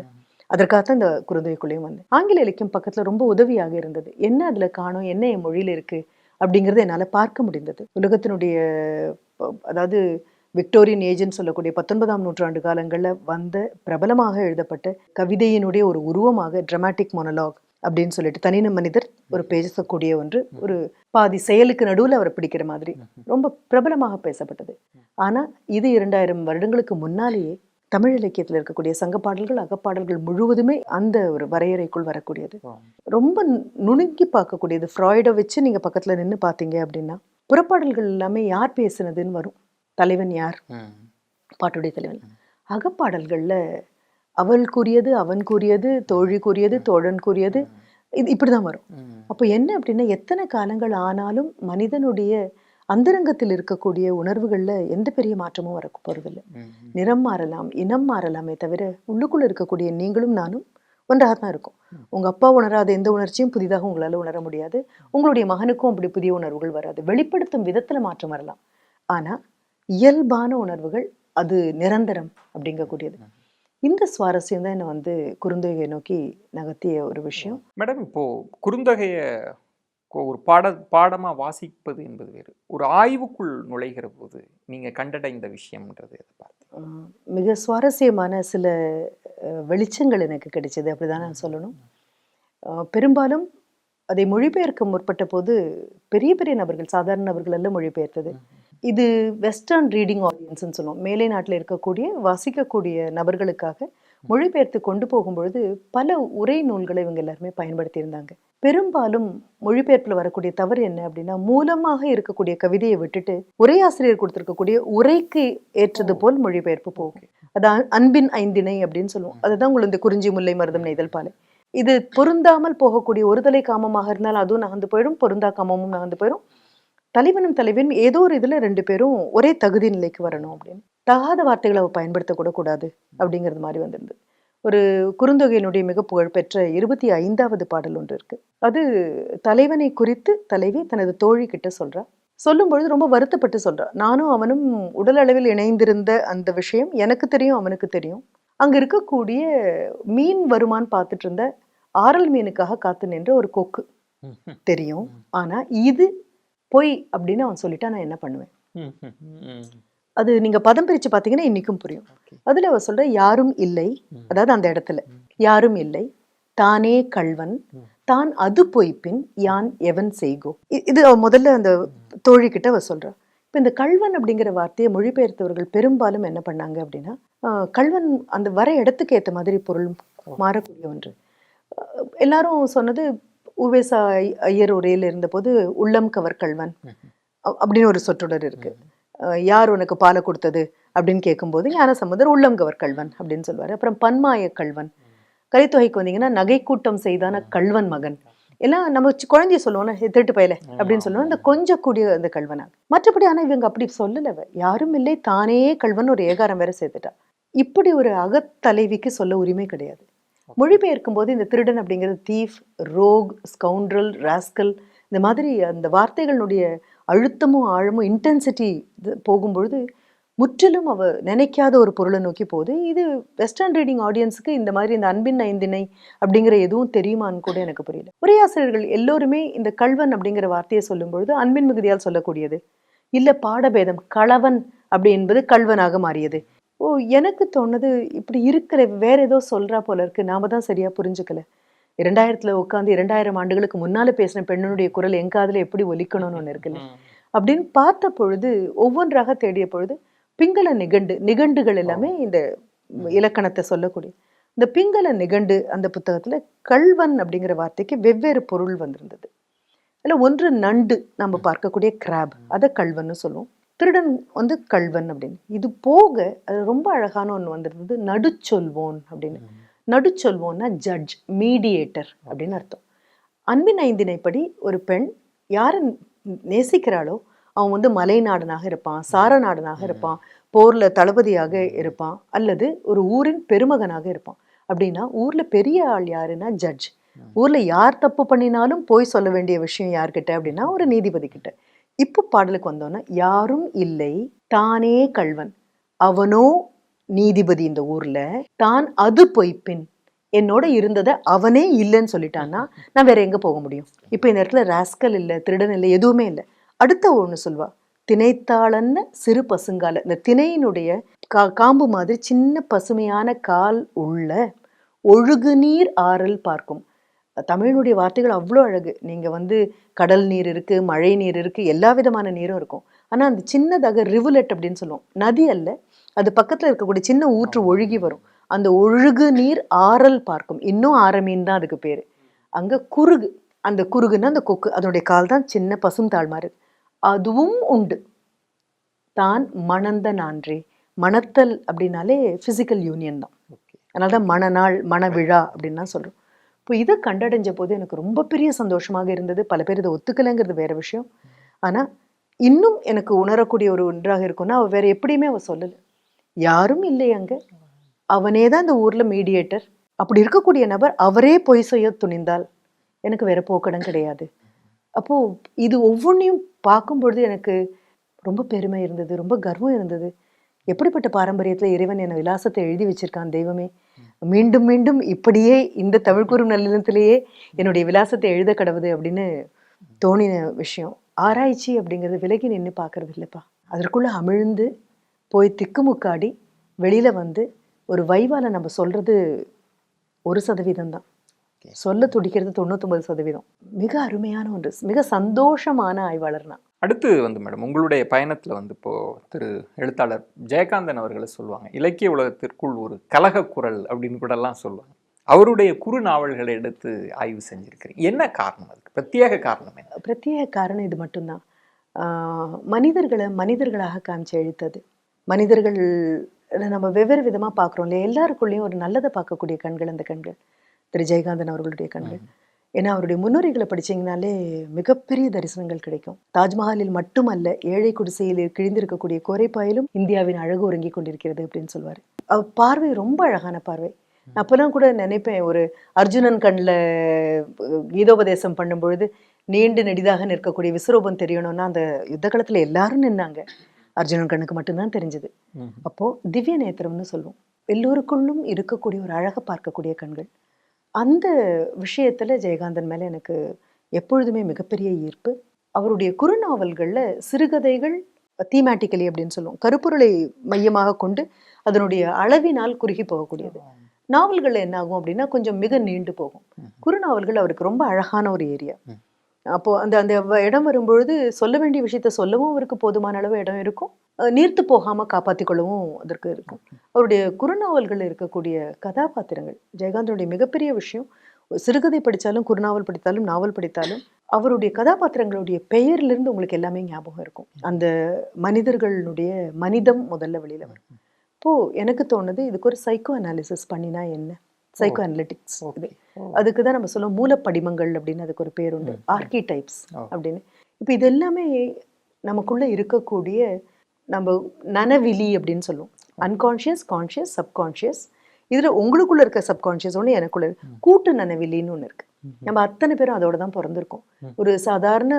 அதற்காகத்தான் இந்த குறுந்தொகைக்குள்ளேயும் வந்தேன். ஆங்கில இலக்கியம் பக்கத்துல ரொம்ப உதவியாக இருந்தது. என்ன அதுல காணோம், என்ன என் மொழியில இருக்கு அப்படிங்கறத என்னால பார்க்க முடிந்தது. உலகத்தினுடைய அதாவது விக்டோரியன் ஏஜ்னு சொல்லக்கூடிய 19ஆம் நூற்றாண்டு காலங்கள்ல வந்த பிரபலமாக எழுதப்பட்ட கவிதையினுடைய ஒரு உருவமாக டிராமாட்டிக் மொனலாக் அப்படின்னு சொல்லிட்டு தனின மனிதர் ஒரு பேசக்கூடிய ஒன்று, ஒரு பாதி செயலுக்கு நடுவில் அவரை பிடிக்கிற மாதிரி ரொம்ப பிரபலமாக பேசப்பட்டது. ஆனா இது 2000 வருடங்களுக்கு முன்னாலேயே தமிழ் இலக்கியத்தில் இருக்கக்கூடிய சங்க பாடல்கள், அகப்பாடல்கள் முழுவதுமே அந்த ஒரு வரையறைக்குள் வரக்கூடியது. ரொம்ப நுணுக்கி பார்க்கக்கூடியது. ஃப்ராய்டை வச்சு நீங்க பக்கத்துல நின்று பார்த்தீங்க அப்படின்னா புறப்பாடல்கள் எல்லாமே யார் பேசுனதுன்னு வரும். தலைவன் யார், பாட்டுடைய தலைவன். அகப்பாடல்கள்ல அவள் கூறியது, அவன் கூறியது, தோழி கூறியது, தோழன் கூறியது, இது இப்படிதான் வரும். அப்போ என்ன அப்படின்னா, எத்தனை காலங்கள் ஆனாலும் மனிதனுடைய அந்தரங்கத்தில் இருக்கக்கூடிய உணர்வுகள்ல எந்த பெரிய மாற்றமும் வர போறதில்லை. நிறம் மாறலாம், இனம் மாறலாமே தவிர உள்ளுக்குள்ள இருக்கக்கூடிய நீங்களும் நானும் ஒன்றாகத்தான் இருக்கும். உங்க அப்பா உணராத எந்த உணர்ச்சியும் புதிதாக உங்களால உணர முடியாது. உங்களுடைய மகனுக்கும் அப்படி புதிய உணர்வுகள் வராது. வெளிப்படுத்தும் விதத்துல மாற்றம் வரலாம், ஆனா இயல்பான உணர்வுகள் அது நிரந்தரம் அப்படிங்கக்கூடியது. இந்த சுவாரஸ்யம் தான் என்னை வந்து குறுந்தொகையை நோக்கி நகர்த்திய ஒரு விஷயம். மேடம், இப்போ குறுந்தொகையை ஒரு பாடமா வாசிப்பது என்பது வேறு, ஒரு ஆய்வுக்குள் நுழைகிற போது நீங்க கண்டடைந்த விஷயம்ன்றது எதை பார்த்து? மிக சுவாரஸ்யமான சில வெளிச்சங்கள் எனக்கு கிடைச்சது, அப்படிதான் நான் சொல்லணும். பெரும்பாலும் அதை மொழிபெயர்க்க முற்பட்ட போது பெரிய பெரிய நபர்கள், சாதாரண நபர்கள் எல்லாம் மொழிபெயர்த்தது. இது வெஸ்டர்ன் ரீடிங் ஆடியன்ஸ்ன்னு சொல்லுவோம். மேலை நாட்டில் இருக்கக்கூடிய வாசிக்கக்கூடிய நபர்களுக்காக மொழிபெயர்த்து கொண்டு போகும்பொழுது பல உரை நூல்களை இவங்க எல்லாருமே பயன்படுத்தி இருந்தாங்க. பெரும்பாலும் மொழிபெயர்ப்பில் வரக்கூடிய தவறு என்ன அப்படின்னா, மூலமாக இருக்கக்கூடிய கவிதையை விட்டுட்டு உரையாசிரியர் கொடுத்திருக்கக்கூடிய உரைக்கு ஏற்றது போல் மொழிபெயர்ப்பு போகும். அது அன்பின் ஐந்திணை அப்படின்னு சொல்லுவோம். அதுதான் உங்களுக்கு இந்த குறிஞ்சி முல்லை மருதம் நெய்தல் பாலை. இது பொருந்தாமல் போகக்கூடிய ஒரு தலை காமமாக இருந்தால் அதுவும் நகர்ந்து போயிடும், பொருந்தா காமமும் நகர்ந்து போயிடும். தலைவனும் தலைவனும் ஏதோ ஒரு இதுல ரெண்டு பேரும் ஒரே தகுதி நிலைக்கு வரணும் அப்படின்னு. தகாத வார்த்தைகளை அவ பயன்படுத்தக்கூட கூடாது அப்படிங்கிறது மாதிரி வந்திருந்தது. ஒரு குறுந்தொகையினுடைய மிக புகழ்பெற்ற 25வது பாடல் ஒன்று இருக்கு. அது தலைவனை குறித்து தலைவி தனது தோழி கிட்ட சொல்றா. சொல்லும் பொழுது ரொம்ப வருத்தப்பட்டு சொல்றா. நானும் அவனும் உடல் அளவில் இணைந்திருந்த அந்த விஷயம் எனக்கு தெரியும், அவனுக்கு தெரியும். அங்க இருக்கக்கூடிய மீன் வருமான்னு பார்த்துட்டு இருந்த ஆரல் மீனுக்காக காத்து நின்ற ஒரு கொக்கு தெரியும். ஆனா இது பொய் அப்படின்னு அவன் சொல்லிட்டா நான் என்ன பண்ணுவேன்? அது நீங்க பதம் பிரிச்சு பாத்தீங்கன்னா இன்னைக்கும் புரியும். அதுல அவ சொல்ற யாரும் இல்லை, அதாவது அந்த இடத்துல யாரும் இல்லை, தானே கள்வன், தான் அது பொய்ப்பின் யான் எவன் செய்கோ. இது அவ முதல்ல அந்த தோழி கிட்ட அவ சொல்றா. இப்ப இந்த கள்வன் அப்படிங்கிற வார்த்தையை மொழிபெயர்த்தவர்கள் பெரும்பாலும் என்ன பண்ணாங்க அப்படின்னா, கள்வன் அந்த வர இடத்துக்கு ஏற்ற மாதிரி பொருள் மாறக்கூடிய ஒன்று. எல்லாரும் சொன்னது உவேசா ஐயர் உரையில் இருந்தபோது உள்ளம் கவர் கள்வன் அப்படின்னு ஒரு சொற்றொடர் இருக்கு. யார் உனக்கு பாலை கொடுத்தது அப்படின்னு கேட்கும்போது ஞானசம்பந்தர் உள்ளம் கவர் கள்வன் அப்படின்னு சொல்லுவாரு. அப்புறம் பன்மாய கள்வன். கலித்தொகைக்கு வந்தீங்கன்னா நகை கூட்டம் செய்தான கள்வன் மகன். எல்லாம் நம்ம குழந்தைய சொல்லுவோம்னா திருட்டு பயல அப்படின்னு சொல்லுவோம். இந்த கொஞ்சம் கூடிய அந்த கள்வனாக. மற்றபடி ஆனா இவங்க அப்படி சொல்லல. யாரும் இல்லை, தானே கள்வன் ஒரு ஏகாரம் வேற சேர்த்துட்டா. இப்படி ஒரு அகத்தலைவிக்கு சொல்ல உரிமை கிடையாது. மொழிபெயர்க்கும் போது இந்த திருடன் அப்படிங்கிறது தீஃப், ரோக், ஸ்கவுண்ட்ரல், ராஸ்கல், இந்த மாதிரி அந்த வார்த்தைகளுடைய அழுத்தமும் ஆழமும் இன்டென்சிட்டி போகும்பொழுது முற்றிலும் அவ நினைக்காத ஒரு பொருளை நோக்கி போகுது. இது வெஸ்டர்ன் ரீடிங் ஆடியன்ஸுக்கு இந்த மாதிரி இந்த அன்பின் ஐந்திணை அப்படிங்கிற எதுவும் தெரியுமான்னு கூட எனக்கு புரியல. உரையாசிரியர்கள் எல்லோருமே இந்த கள்வன் அப்படிங்கிற வார்த்தையை சொல்லும் பொழுது அன்பின் மிகுதியால் சொல்லக்கூடியது இல்ல, பாடபேதம் களவன் அப்படி என்பது கள்வனாக மாறியது. ஓ, எனக்கு தோணுது இப்படி இருக்கிற வேற ஏதோ சொல்றா போல இருக்கு, நாம தான் சரியா புரிஞ்சுக்கல. 2000 உட்காந்து 2000 ஆண்டுகளுக்கு முன்னால பேசின பெண்ணுடைய குரல் என் காதுல எப்படி ஒலிக்கணும்னு ஒண்ணு இருக்குல்ல அப்படின்னு பார்த்த பொழுது, ஒவ்வொன்றாக தேடிய பொழுது பிங்கள நிகண்டுகள் எல்லாமே இந்த இலக்கணத்தை சொல்லக்கூடிய இந்த பிங்கள நிகண்டு அந்த புத்தகத்துல கள்வன் அப்படிங்கிற வார்த்தைக்கு வெவ்வேறு பொருள் வந்திருந்தது. அதுல ஒன்று நண்டு, நம்ம பார்க்கக்கூடிய கிராப், அதை கள்வன்னு சொல்லுவோம். திருடன் வந்து கள்வன் அப்படின்னு. இது போக அது ரொம்ப அழகான ஒன்று வந்திருந்தது, நடுச்சொல்வோன் அப்படின்னு. நடுச்சொல்வோன்னா ஜட்ஜ், மீடியேட்டர் அப்படின்னு அர்த்தம். அன்பின் ஐந்தினைப்படி ஒரு பெண் யாரை நேசிக்கிறாளோ அவன் வந்து மலைநாடனாக இருப்பான், சாரநாடனாக இருப்பான், போர்ல தளபதியாக இருப்பான், அல்லது ஒரு ஊரின் பெருமகனாக இருப்பான். அப்படின்னா ஊர்ல பெரிய ஆள் யாருன்னா ஜட்ஜ். ஊர்ல யார் தப்பு பண்ணினாலும் போய் சொல்ல வேண்டிய விஷயம் யார்கிட்ட அப்படின்னா ஒரு நீதிபதி கிட்ட. இப்போ பாடலுக்கு வந்தோன்னா, யாரும் இல்லை தானே கள்வன், அவனோ நீதிபதி இந்த ஊர்ல, தான் அது பொய்ப்பின், என்னோட இருந்ததை அவனே இல்லைன்னு சொல்லிட்டான்னா நான் வேற எங்க போக முடியும்? இப்போ இந்த இடத்துல ராஸ்கல் இல்லை, திருடன் இல்லை, எதுவுமே இல்லை. அடுத்த ஒன்று சொல்வா, திணைத்தாளன்னு சிறு பசுங்கால. இந்த திணையினுடைய காம்பு மாதிரி சின்ன பசுமையான கால் உள்ள ஒழுகு நீர் ஆறல் பார்க்கும். தமிழினுடைய வார்த்தைகள் அவ்வளோ அழகு. நீங்க வந்து கடல் நீர் இருக்கு, மழை நீர் இருக்கு, எல்லா விதமான நீரும் இருக்கும். ஆனா அந்த சின்னதாக ரிவுலெட் அப்படின்னு சொல்லுவோம், நதி அல்ல, அது பக்கத்துல இருக்கக்கூடிய சின்ன ஊற்று ஒழுகி வரும். அந்த ஒழுகு நீர் ஆறல் பார்க்கும். இன்னும் ஆரமீன் தான் அதுக்கு பேரு. அங்க குறுகு, அந்த குறுகுன்னா அந்த கொக்கு, அதனுடைய கால் தான் சின்ன பசும் தாழ் மாதிரி, அதுவும் உண்டு. தான் மணந்த நான்றே. மணத்தல் அப்படின்னாலே பிசிக்கல் யூனியன் தான். அதனால்தான் மணநாள், மணவிழா அப்படின்லாம் சொல்றோம். இப்போ இதை கண்டடைஞ்ச போது எனக்கு ரொம்ப பெரிய சந்தோஷமாக இருந்தது. பல பேர் இதை ஒத்துக்கலைங்கிறது வேற விஷயம். ஆனா இன்னும் எனக்கு உணரக்கூடிய ஒரு ஒன்றாக இருக்கும்னா, அவ வேற எப்படியுமே அவ சொல்லலை, யாரும் இல்லை அங்க, அவனே தான் இந்த ஊர்ல மீடியேட்டர். அப்படி இருக்கக்கூடிய நபர் அவரே பொய் செய்ய துணிந்தால் எனக்கு வேற போக்கடம் கிடையாது. அப்போ இது ஒவ்வொன்றையும் பார்க்கும் பொழுது எனக்கு ரொம்ப பெருமை இருந்தது, ரொம்ப கர்வம் இருந்தது. எப்படிப்பட்ட பாரம்பரியத்துல இறைவன் என விலாசத்தை எழுதி வச்சிருக்கான் தெய்வமே. மீண்டும் மீண்டும் இப்படியே இந்த தமிழ் கூறும் நல்லினத்திலேயே என்னுடைய விலாசத்தை எழுத கடவுது அப்படின்னு தோணின விஷயம். ஆராய்ச்சி அப்படிங்கிறது விலகி நின்று பார்க்கறது இல்லைப்பா. அதற்குள்ள அமிழ்ந்து போய் திக்குமுக்காடி வெளியில வந்து ஒரு வைவால நம்ம சொல்றது 1% தான், சொல்ல துடிக்கிறது 99%. மிக அருமையான ஒன்று, மிக சந்தோஷமான ஆய்வாளர் நான். அடுத்து வந்து மேடம், உங்களுடைய பயணத்துல வந்து இப்போ திரு எழுத்தாளர் ஜெயகாந்தன் அவர்களை சொல்லுவாங்க, இலக்கிய உலகத்திற்குள் ஒரு கலக குரல் அப்படின்னு கூட எல்லாம் சொல்லுவாங்க. அவருடைய குறு நாவல்களை எடுத்து ஆய்வு செஞ்சிருக்கிறீங்க. என்ன காரணம்? அதுக்கு பிரத்யேக காரணம் என்ன? பிரத்யேக காரணம் இது மட்டும்தான். மனிதர்களை மனிதர்களாக காமிச்சு எழுத்தது. மனிதர்கள் நம்ம வெவ்வேறு விதமா பார்க்குறோம் இல்லையா? எல்லாருக்குள்ளேயும் ஒரு நல்லதை பார்க்கக்கூடிய கண்கள் அந்த கண்கள், திரு ஜெயகாந்தன் அவர்களுடைய கண்கள். ஏன்னா அவருடைய முன்னுரைகளை படிச்சீங்கனாலே மிகப்பெரிய தரிசனங்கள் கிடைக்கும். தாஜ்மஹாலில் மட்டுமல்ல, ஏழை குடிசையில் கிழிந்திருக்கக்கூடிய கோரைப்பாயிலும் இந்தியாவின் அழகு உறங்கி கொண்டிருக்கிறது அப்படின்னு சொல்லுவார். பார்வை ரொம்ப அழகான பார்வை. அப்பெல்லாம் கூட நினைப்பேன், ஒரு அர்ஜுனன் கண்ணில் கீதோபதேசம் பண்ணும் பொழுது நீண்டு நெடிதாக நிற்கக்கூடிய விஸ்வரூபம் தெரியணும்னா அந்த யுத்த காலத்துல எல்லாரும் நின்னாங்க, அர்ஜுனன் கண்ணுக்கு மட்டும்தான் தெரிஞ்சது. அப்போ திவ்ய நேத்திரம்னு சொல்லுவோம், எல்லோருக்குள்ளும் இருக்கக்கூடிய ஒரு அழகை பார்க்கக்கூடிய கண்கள். அந்த விஷயத்துல ஜெயகாந்தன் மேல எனக்கு எப்பொழுதுமே மிகப்பெரிய ஈர்ப்பு. அவருடைய குறுநாவல்கள்ல சிறுகதைகள் தீமேட்டிக்கலி அப்படின்னு சொல்லுவோம், கருப்பொருளை மையமாக கொண்டு அதனுடைய அளவினால் குறுகி போகக்கூடியது. நாவல்கள் என்ன ஆகும் அப்படின்னா கொஞ்சம் மிக நீண்டு போகும். குறுநாவல்கள் அவருக்கு ரொம்ப அழகான ஒரு ஏரியா. அப்போ அந்த அந்த இடம் வரும்பொழுது சொல்ல வேண்டிய விஷயத்த சொல்லவும் அவருக்கு போதுமான அளவு இடம் இருக்கும், நீர்த்து போகாம காப்பாற்றிக் கொள்ளவும் அதற்கு இருக்கும். அவருடைய குறுநாவல்கள் இருக்கக்கூடிய கதாபாத்திரங்கள், ஜெயகாந்தனுடைய மிகப்பெரிய விஷயம், சிறுகதை படித்தாலும் குறுநாவல் படித்தாலும் நாவல் படித்தாலும் அவருடைய கதாபாத்திரங்களுடைய பெயர்லேருந்து உங்களுக்கு எல்லாமே ஞாபகம் இருக்கும். அந்த மனிதர்களுடைய மனிதம் முதல்ல வெளியில வரும். இப்போ எனக்கு தோணுது, இதுக்கு ஒரு சைக்கோ அனாலிசிஸ் பண்ணினா என்ன, சைக்கோ அனலிட்டிக்ஸ். இது அதுக்கு தான் நம்ம சொல்லுவோம் மூலப்படிமங்கள் அப்படின்னு, அதுக்கு ஒரு பேர் உண்டு, ஆர்கிடைப்ஸ் அப்படின்னு. இப்போ இது எல்லாமே நமக்குள்ள இருக்கக்கூடிய நம்ம நனவிலி அப்படின்னு சொல்லுவோம், அன்கான்ஷியஸ், கான்ஷியஸ், சப்கான்ஷியஸ். இதுல உங்களுக்குள்ள இருக்க சப்கான்ஷியஸ் ஒன்று, எனக்குள்ள கூட்டு நனவிலின்னு ஒன்று இருக்கு. நம்ம அத்தனை பேரும் அதோட தான் பிறந்திருக்கோம். ஒரு சாதாரண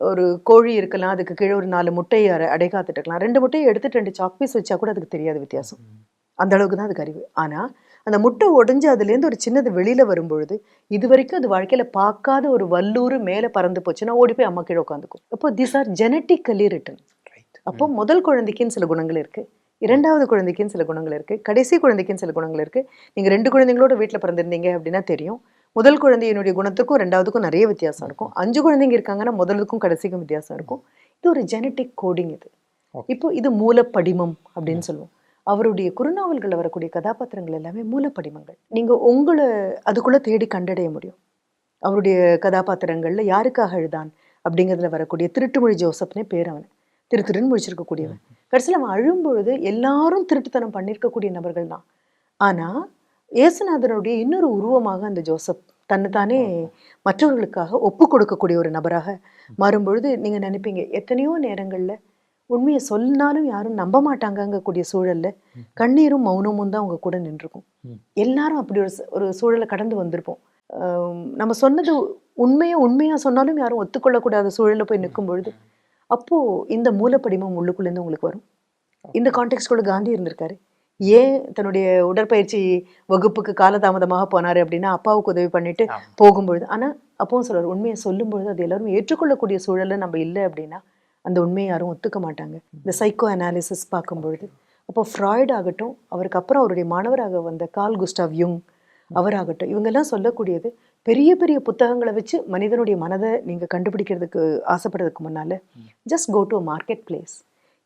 ஒரு கோழி இருக்கலாம், அதுக்கு கீழே ஒரு 4 முட்டையை அடை காத்துட்டு இருக்கலாம். 2 முட்டையை எடுத்துட்டு 2 சாக் பீஸ் வச்சா கூட அதுக்கு தெரியாது வித்தியாசம், அந்த அளவுக்கு தான் அதுக்கு அறிவு. ஆனா அந்த முட்டை உடைஞ்சு அதுலேருந்து ஒரு சின்னது வெளியில வரும்பொழுது இது வரைக்கும் அது வாழ்க்கையில பார்க்காத ஒரு வல்லூர் மேலே பறந்து போச்சுன்னா ஓடி போய் அம்மா கீழே உட்காந்துக்கும். அப்போ தீஸ் ஆர் ஜெனட்டிக்கலி ரிட்டன். அப்போ முதல் குழந்தைக்குன்னு சில குணங்கள் இருக்கு, 2வது குழந்தைக்குன்னு சில குணங்கள் இருக்கு, கடைசி குழந்தைக்குன்னு சில குணங்கள் இருக்கு. நீங்க 2 குழந்தைங்களோட வீட்டில் பிறந்திருந்தீங்க அப்படின்னா தெரியும், முதல் குழந்தையினுடைய குணத்துக்கும் 2வதுக்கும் நிறைய வித்தியாசம் இருக்கும். 5 குழந்தைங்க இருக்காங்கன்னா முதலுக்கும் கடைசிக்கும் வித்தியாசம் இருக்கும். இது ஒரு ஜெனட்டிக் கோடிங் இது. இப்போ இது மூலப்படிமம் அப்படின்னு சொல்லுவோம். அவருடைய குறுநாவல்களில் வரக்கூடிய கதாபாத்திரங்கள் எல்லாமே மூலப்படிமங்கள். நீங்க உங்களை அதுக்குள்ள தேடி கண்டடைய முடியும். அவருடைய கதாபாத்திரங்கள்ல யாருக்காக எழுதான் அப்படிங்கிறதுல வரக்கூடிய திருட்டுமொழி ஜோசப்னே பேர். அவனை திருன்னு முழிச்சிருக்கக்கூடியவன். கடைசியில் அவன் அழும்பொழுது எல்லாரும் திருட்டுத்தனம் பண்ணியிருக்கக்கூடிய நபர்கள் தான். ஆனால் இயேசுநாதனுடைய இன்னொரு உருவமாக அந்த ஜோசப் தன்னைத்தானே மற்றவர்களுக்காக ஒப்பு கொடுக்கக்கூடிய ஒரு நபராக மாறும்பொழுது நீங்கள் நினைப்பீங்க, எத்தனையோ நேரங்களில் உண்மையை சொன்னாலும் யாரும் நம்ப மாட்டாங்கங்கக்கூடிய சூழல்ல கண்ணீரும் மௌனமும் தான் அவங்க கூட நின்றுருக்கும். எல்லாரும் அப்படி ஒரு சூழலை கடந்து வந்திருப்போம். நம்ம சொன்னது உண்மையா சொன்னாலும் யாரும் ஒத்துக்கொள்ளக்கூடாத சூழல்ல போய் நிற்கும் பொழுது அப்போ இந்த மூலப்படிமம் உள்ளுக்குள்ளேருந்து உங்களுக்கு வரும். இந்த கான்டெக்ஸ்டுக்குள்ள காந்தி இருந்திருக்காரு. ஏன் தன்னுடைய உடற்பயிற்சி வகுப்புக்கு காலதாமதமாக போனாரு அப்படின்னா அப்பாவுக்கு உதவி பண்ணிட்டு போகும்பொழுது, ஆனா அப்பவும் சொல்றாரு, உண்மையை சொல்லும் பொழுது அது எல்லாரும் ஏற்றுக்கொள்ளக்கூடிய சூழல்ல நம்ம இல்லை அப்படின்னா அந்த உண்மையை யாரும் ஒத்துக்க மாட்டாங்க. இந்த சைக்கோ அனாலிசிஸ் பார்க்கும்பொழுது அப்போ ஃப்ராய்ட் ஆகட்டும், அவருக்கு அப்புறம் அவருடைய மாணவராக வந்த கார்ல் குஸ்டாவ் யுங் அவராகட்டும், இவங்கெல்லாம் சொல்லக்கூடியது பெரிய பெரிய புத்தகங்களை வச்சு மனிதனுடைய மனதை நீங்கள் கண்டுபிடிக்கிறதுக்கு ஆசைப்படுறதுக்கு முன்னால just go to a marketplace.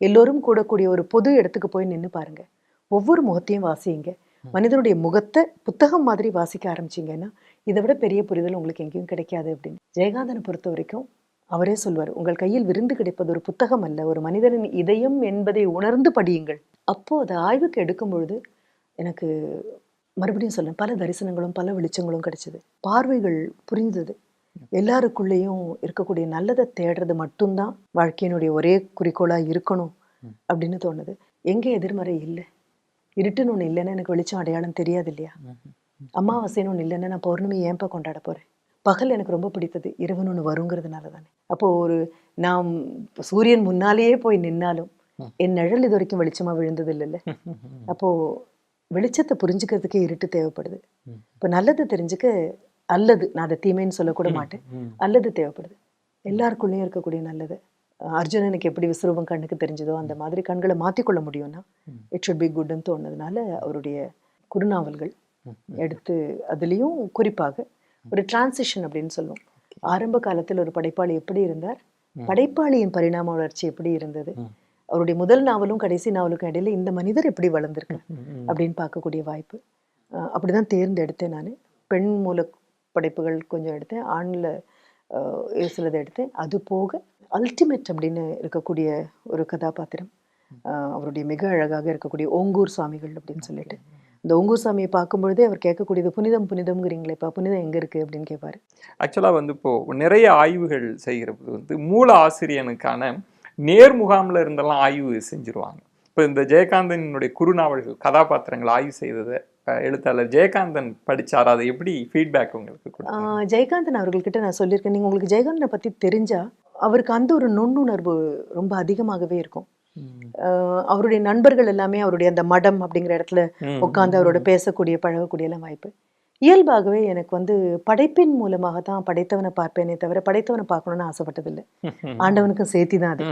எல்லோரும் கூடக்கூடிய ஒரு பொது இடத்துக்கு போய் நின்று பாருங்க, ஒவ்வொரு முகத்தையும் வாசிங்க. மனிதனுடைய முகத்தை புத்தகம் மாதிரி வாசிக்க ஆரம்பிச்சிங்கன்னா இதை விட பெரிய புரிதல் உங்களுக்கு எங்கேயும் கிடைக்காது அப்படின்னு ஜெயகாந்தனை பொறுத்த வரைக்கும் அவரே சொல்வார், உங்கள் கையில் விருந்து கிடைப்பது ஒரு புத்தகம் அல்ல, ஒரு மனிதனின் இதயம் என்பதை உணர்ந்து படியுங்கள். அப்போ அதை ஆய்வுக்கு எடுக்கும் பொழுது எனக்கு மறுபடியும் சொல்ல பல தரிசனங்களும் பல வெளிச்சங்களும் கிடைச்சது. பார்வைகள் புரிந்தது. எல்லாருக்குள்ளேயும் இருக்கக்கூடிய நல்லதை தேடுறது மட்டும்தான் வாழ்க்கையினுடைய ஒரே குறிக்கோளாக இருக்கணும் அப்படின்னு தோணுது. எங்கே எதிர்மறை இல்லை, இருட்டுன்னு ஒன்று இல்லைன்னா எனக்கு வெளிச்சம் அடையாளம் தெரியாது இல்லையா, அமாவாசைன்னு ஒன்று இல்லைன்னா நான் பௌர்ணமி ஏன்பா கொண்டாட போகிறேன், பகல் எனக்கு ரொம்ப பிடித்தது இரவுன்னு ஒன்று வருங்கிறதுனால தானே. அப்போது ஒரு நாம் சூரியன் முன்னாலேயே போய் நின்னாலும் என் நிழல் இது வரைக்கும் வெளிச்சமாக விழுந்தது இல்லைல்ல. அப்போது வெளிச்சத்தை புரிஞ்சுக்கிறதுக்கே இருட்டு தேவைப்படுது. இப்போ நல்லது தெரிஞ்சுக்க அல்லது, நான் அதை தீமைன்னு சொல்லக்கூட மாட்டேன், அல்லது தேவைப்படுது. எல்லாருக்குள்ளேயும் இருக்கக்கூடிய நல்லது. அர்ஜுனனுக்கு எப்படி விஸ்வரூபம் கண்ணுக்கு தெரிஞ்சதோ அந்த மாதிரி கண்களை மாற்றிக்கொள்ள முடியும்னா இட் ஷுட் பி குட்னு தோணுதுனால அவருடைய குறுநாவல்கள் எடுத்து அதுலேயும் குறிப்பாக ஒரு டிரான்சிஷன் அப்படின்னு சொல்லுவோம். ஆரம்ப காலத்தில் ஒரு படைப்பாளி எப்படி இருந்தார், படைப்பாளியின் பரிணாம வளர்ச்சி எப்படி இருந்தது, அவருடைய முதல் நாவலும் கடைசி நாவலுக்கும் இடையில இந்த மனிதர் எப்படி வளர்ந்துருக்கு அப்படின்னு பார்க்கக்கூடிய வாய்ப்பு. அப்படிதான் தேர்ந்தெடுத்தேன் நான். பெண் மூல படைப்புகள் கொஞ்சம் எடுத்தேன், ஆணில் சிலதை எடுத்தேன். அது போக அல்டிமேட் அப்படின்னு இருக்கக்கூடிய ஒரு கதாபாத்திரம், அவருடைய மிக அழகாக இருக்கக்கூடிய ஓங்கூர் சாமிகள் அப்படின்னு சொல்லிட்டு, இந்த ஓங்கூர் சாமியை பார்க்கும்பொழுதே அவர் கேட்கக்கூடியது புனிதம் புனிதம்ங்கிறீங்களேப்பா, புனிதம் எங்கே இருக்குது அப்படின்னு கேட்பாரு. ஆக்சுவலாக வந்து இப்போது நிறைய ஆய்வுகள் செய்கிறது வந்து மூல ஆசிரியனுக்கான நேர்முகாமில் இருந்தெல்லாம் ஆய்வு செஞ்சுருவாங்க. இப்போ இந்த ஜெயகாந்தனுடைய குறுநாவல்கள் கதாபாத்திரங்கள் ஆய்வு செய்ததை எழுத்தாளர் ஜெயகாந்தன் படித்தார், அதை எப்படி ஃபீட்பேக் உங்களுக்கு? ஜெயகாந்தன் அவர்கள்கிட்ட நான் சொல்லியிருக்கேன், நீங்கள் உங்களுக்கு ஜெயகாந்தனை பற்றி தெரிஞ்சால் அவருக்கு அந்த ஒரு நுண்ணுணர்வு ரொம்ப அதிகமாகவே இருக்கும். அவருடைய நண்பர்கள் எல்லாமே அவருடைய அந்த மடம் அப்படிங்கிற இடத்துல உட்காந்து அவரோட பேசக்கூடிய பழகக்கூடிய எல்லாம் வாய்ப்பு. இயல்பாகவே எனக்கு வந்து படைப்பின் மூலமாக தான் படைத்தவனை பார்ப்பேனே தவிர படைத்தவனை பார்க்கணும்னு ஆசைப்பட்டதில்லை. ஆண்டவனுக்கும் சேர்த்தி தான் அது.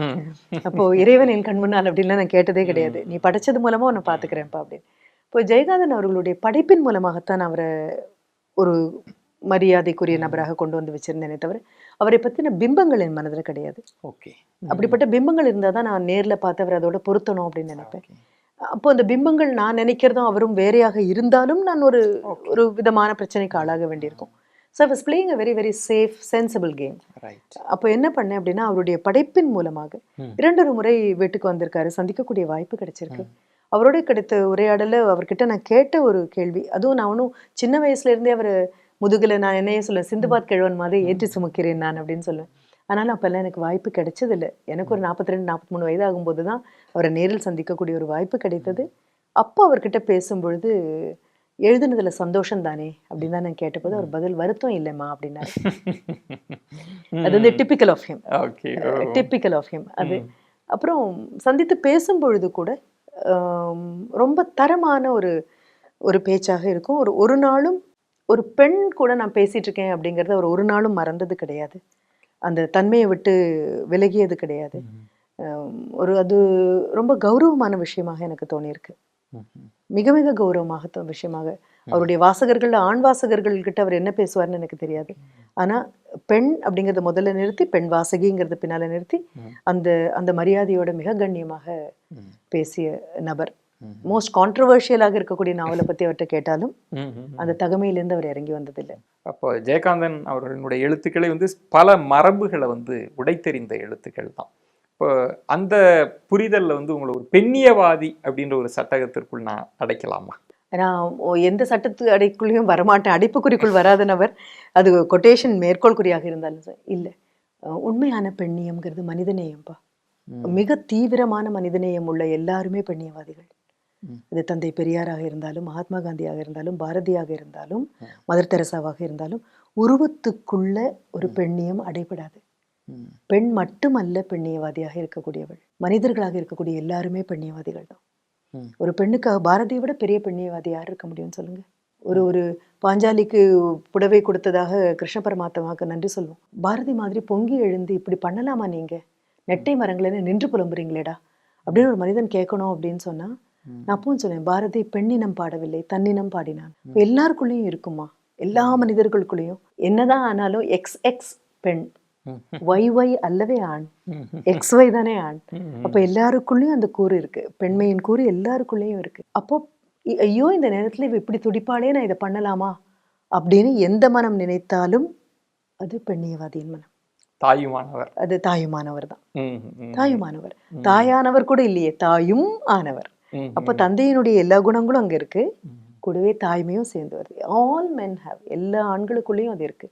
அப்போ இறைவன் என் கண் முன்னால் அப்படின்லாம் நான் கேட்டதே கிடையாது. நீ படைச்சது மூலமா உன்னை பார்த்துக்கிறேன்ப்பா அப்படின்னு. இப்போ ஜெயகாந்தன் அவர்களுடைய படைப்பின் மூலமாகத்தான் அவரை ஒரு மரியாதைக்குரிய நபராக கொண்டு வந்து வச்சிருந்தேனே தவிர அவரை பற்றின பிம்பங்கள் என் மனதில் கிடையாது. ஓகே, அப்படிப்பட்ட பிம்பங்கள் இருந்தால் தான் நான் நேரில் பார்த்து அவர் அதோட பொருத்தணும் அப்படின்னு நினைப்பேன். அப்போ அந்த பிம்பங்கள் நான் நினைக்கிறதும் அவரும் வேறையாக இருந்தாலும் நான் ஒரு விதமான பிரச்சனைக்கு ஆளாக வேண்டியிருக்கும். So I was playing a very very safe sensible game. அப்போ என்ன பண்ணேன் அப்படின்னா அவருடைய படைப்பின் மூலமாக 2 முறை வீட்டுக்கு வந்திருக்காரு, சந்திக்கக்கூடிய வாய்ப்பு கிடைச்சிருக்கு. அவரோட கிடைத்த உரையாடல அவர்கிட்ட நான் கேட்ட ஒரு கேள்வி, அதுவும் நான் ஒன்றும் சின்ன வயசுல இருந்தே அவர் முதுகுல நான் என்னையே சொல்லுவேன், சிந்துபாத் கிழவன் மாதிரி ஏற்றி சுமக்கிறேன் நான் அப்படின்னு சொல்லுவேன். ஆனாலும் அப்போல்லாம் எனக்கு வாய்ப்பு கிடைச்சதில்லை. எனக்கு ஒரு 42-43 வயது ஆகும்போது தான் அவரை நேரில் சந்திக்கக்கூடிய ஒரு வாய்ப்பு கிடைத்தது. அப்போ அவர்கிட்ட பேசும்பொழுது எழுதுனதுல சந்தோஷம் தானே அப்படின்னு தான் நான் கேட்டபோது அவர் பதில் வருத்தம் இல்லைம்மா அப்படின்னாரு. அது வந்து typical of him, typical of him. அது அப்புறம் சந்தித்து பேசும்பொழுது கூட ரொம்ப தரமான ஒரு பேச்சாக இருக்கும். ஒரு நாளும் ஒரு பெண் கூட நான் பேசிட்டு இருக்கேன் அப்படிங்கிறத ஒரு நாளும் மறந்தது கிடையாது, அந்த தன்மையை விட்டு விலகியது கிடையாது. அது ரொம்ப கௌரவமான விஷயமாக எனக்கு தோணியிருக்கு, மிக மிக கௌரவமாக விஷயமாக. அவருடைய வாசகர்கள், ஆண் வாசகர்கள்கிட்ட அவர் என்ன பேசுவார்னு எனக்கு தெரியாது. ஆனால் பெண் அப்படிங்கிறத முதல்ல நிறுத்தி பெண் வாசகிங்கிறத பின்னால நிறுத்தி அந்த மரியாதையோட மிக கண்ணியமாக பேசிய நபர். மோஸ்ட் கான்ட்ரவர்ஷியலாக இருக்கக்கூடிய நாவலை பற்றி அவர்கிட்ட கேட்டாலும் அந்த தகமையிலேருந்து அவர் இறங்கி வந்ததில்லை. அப்போ ஜெயகாந்தன் அவர்களுடைய எழுத்துக்களை வந்து பல மரபுகளை வந்து உடைத்தெறிந்த எழுத்துக்கள் தான். இப்போ அந்த புரிதல்ல வந்து உங்களை ஒரு பெண்ணியவாதி அப்படின்ற ஒரு சட்டகத்திற்குள் நான் அடைக்கலாமா? நான் எந்த சட்டத்து அடைக்குள்ளேயும் வரமாட்டேன். அடைப்புக்குறிக்குள் வராத நபர். அது கொட்டேஷன் மேற்கோள் குறியாக இருந்தாலும் சார் இல்லை. உண்மையான பெண்ணியம்ங்கிறது மனிதநேயம்பா. மிக தீவிரமான மனிதநேயம் உள்ள எல்லாருமே பெண்ணியவாதிகள். அது தந்தை பெரியாராக இருந்தாலும், மகாத்மா காந்தியாக இருந்தாலும், பாரதியாக இருந்தாலும், மதர் தெரசாவாக இருந்தாலும், உருவத்துக்குள்ள ஒரு பெண்ணியம் அடைபடாது. பெண் மட்டுமல்ல பெண்ணியவாதியாக இருக்கக்கூடியவள். மனிதர்களாக இருக்கக்கூடிய எல்லாருமே பெண்ணியவாதிகள் தான். ஒரு பெண்ணுக்காக பாரதியை விட பெரிய பெண்ணியவாதி யார் இருக்க முடியும்னு சொல்லுங்க. ஒரு பாஞ்சாலிக்கு புடவை கொடுத்ததாக கிருஷ்ண பரமாத்மாவுக்கு நன்றி சொல்லுவோம். பாரதி மாதிரி பொங்கி எழுந்து இப்படி பண்ணலாமா நீங்க, நெட்டை மரங்களேன்னு நின்று புலம்புறீங்களேடா அப்படின்னு ஒரு மனிதன் கேட்கணும் அப்படின்னு சொன்னா, நான் அப்பவும் சொன்னேன், பாரதி பெண்ணினம் பாடவில்லை, தன்னினம் பாடினான். எல்லாருக்குள்ளேயும் இருக்குமா, எல்லா மனிதர்களுக்குள்ளேயும். என்னதான் ஆனாலும் எக்ஸ் பெண், ஒய் அல்லவே ஆண், XY தானே ஆண். அப்ப எல்லாருக்குள்ளேயும் அந்த கூறு இருக்கு, பெண்மையின் கூறு எல்லாருக்குள்ளேயும் இருக்கு. அப்போ ஐயோ இந்த நேரத்துல இவ இப்படி துடிப்பாளே, நான் இதை பண்ணலாமா அப்படின்னு எந்த மனம் நினைத்தாலும் அது பெண்ணியவாதியின் மனம். தாயுமானவர். அது தாயுமானவர் தான். தாயுமானவர், தாயானவர் கூட இல்லையே, தாயும் ஆனவர். அப்ப தந்தையினுடைய எல்லா குணங்களும் அங்க இருக்கு, கூடவே தாய்மையும் சேர்ந்து வருது. ஆல் மென் ஹேவ், எல்லா ஆண்களுக்குள்ளேயும் அது இருக்கு.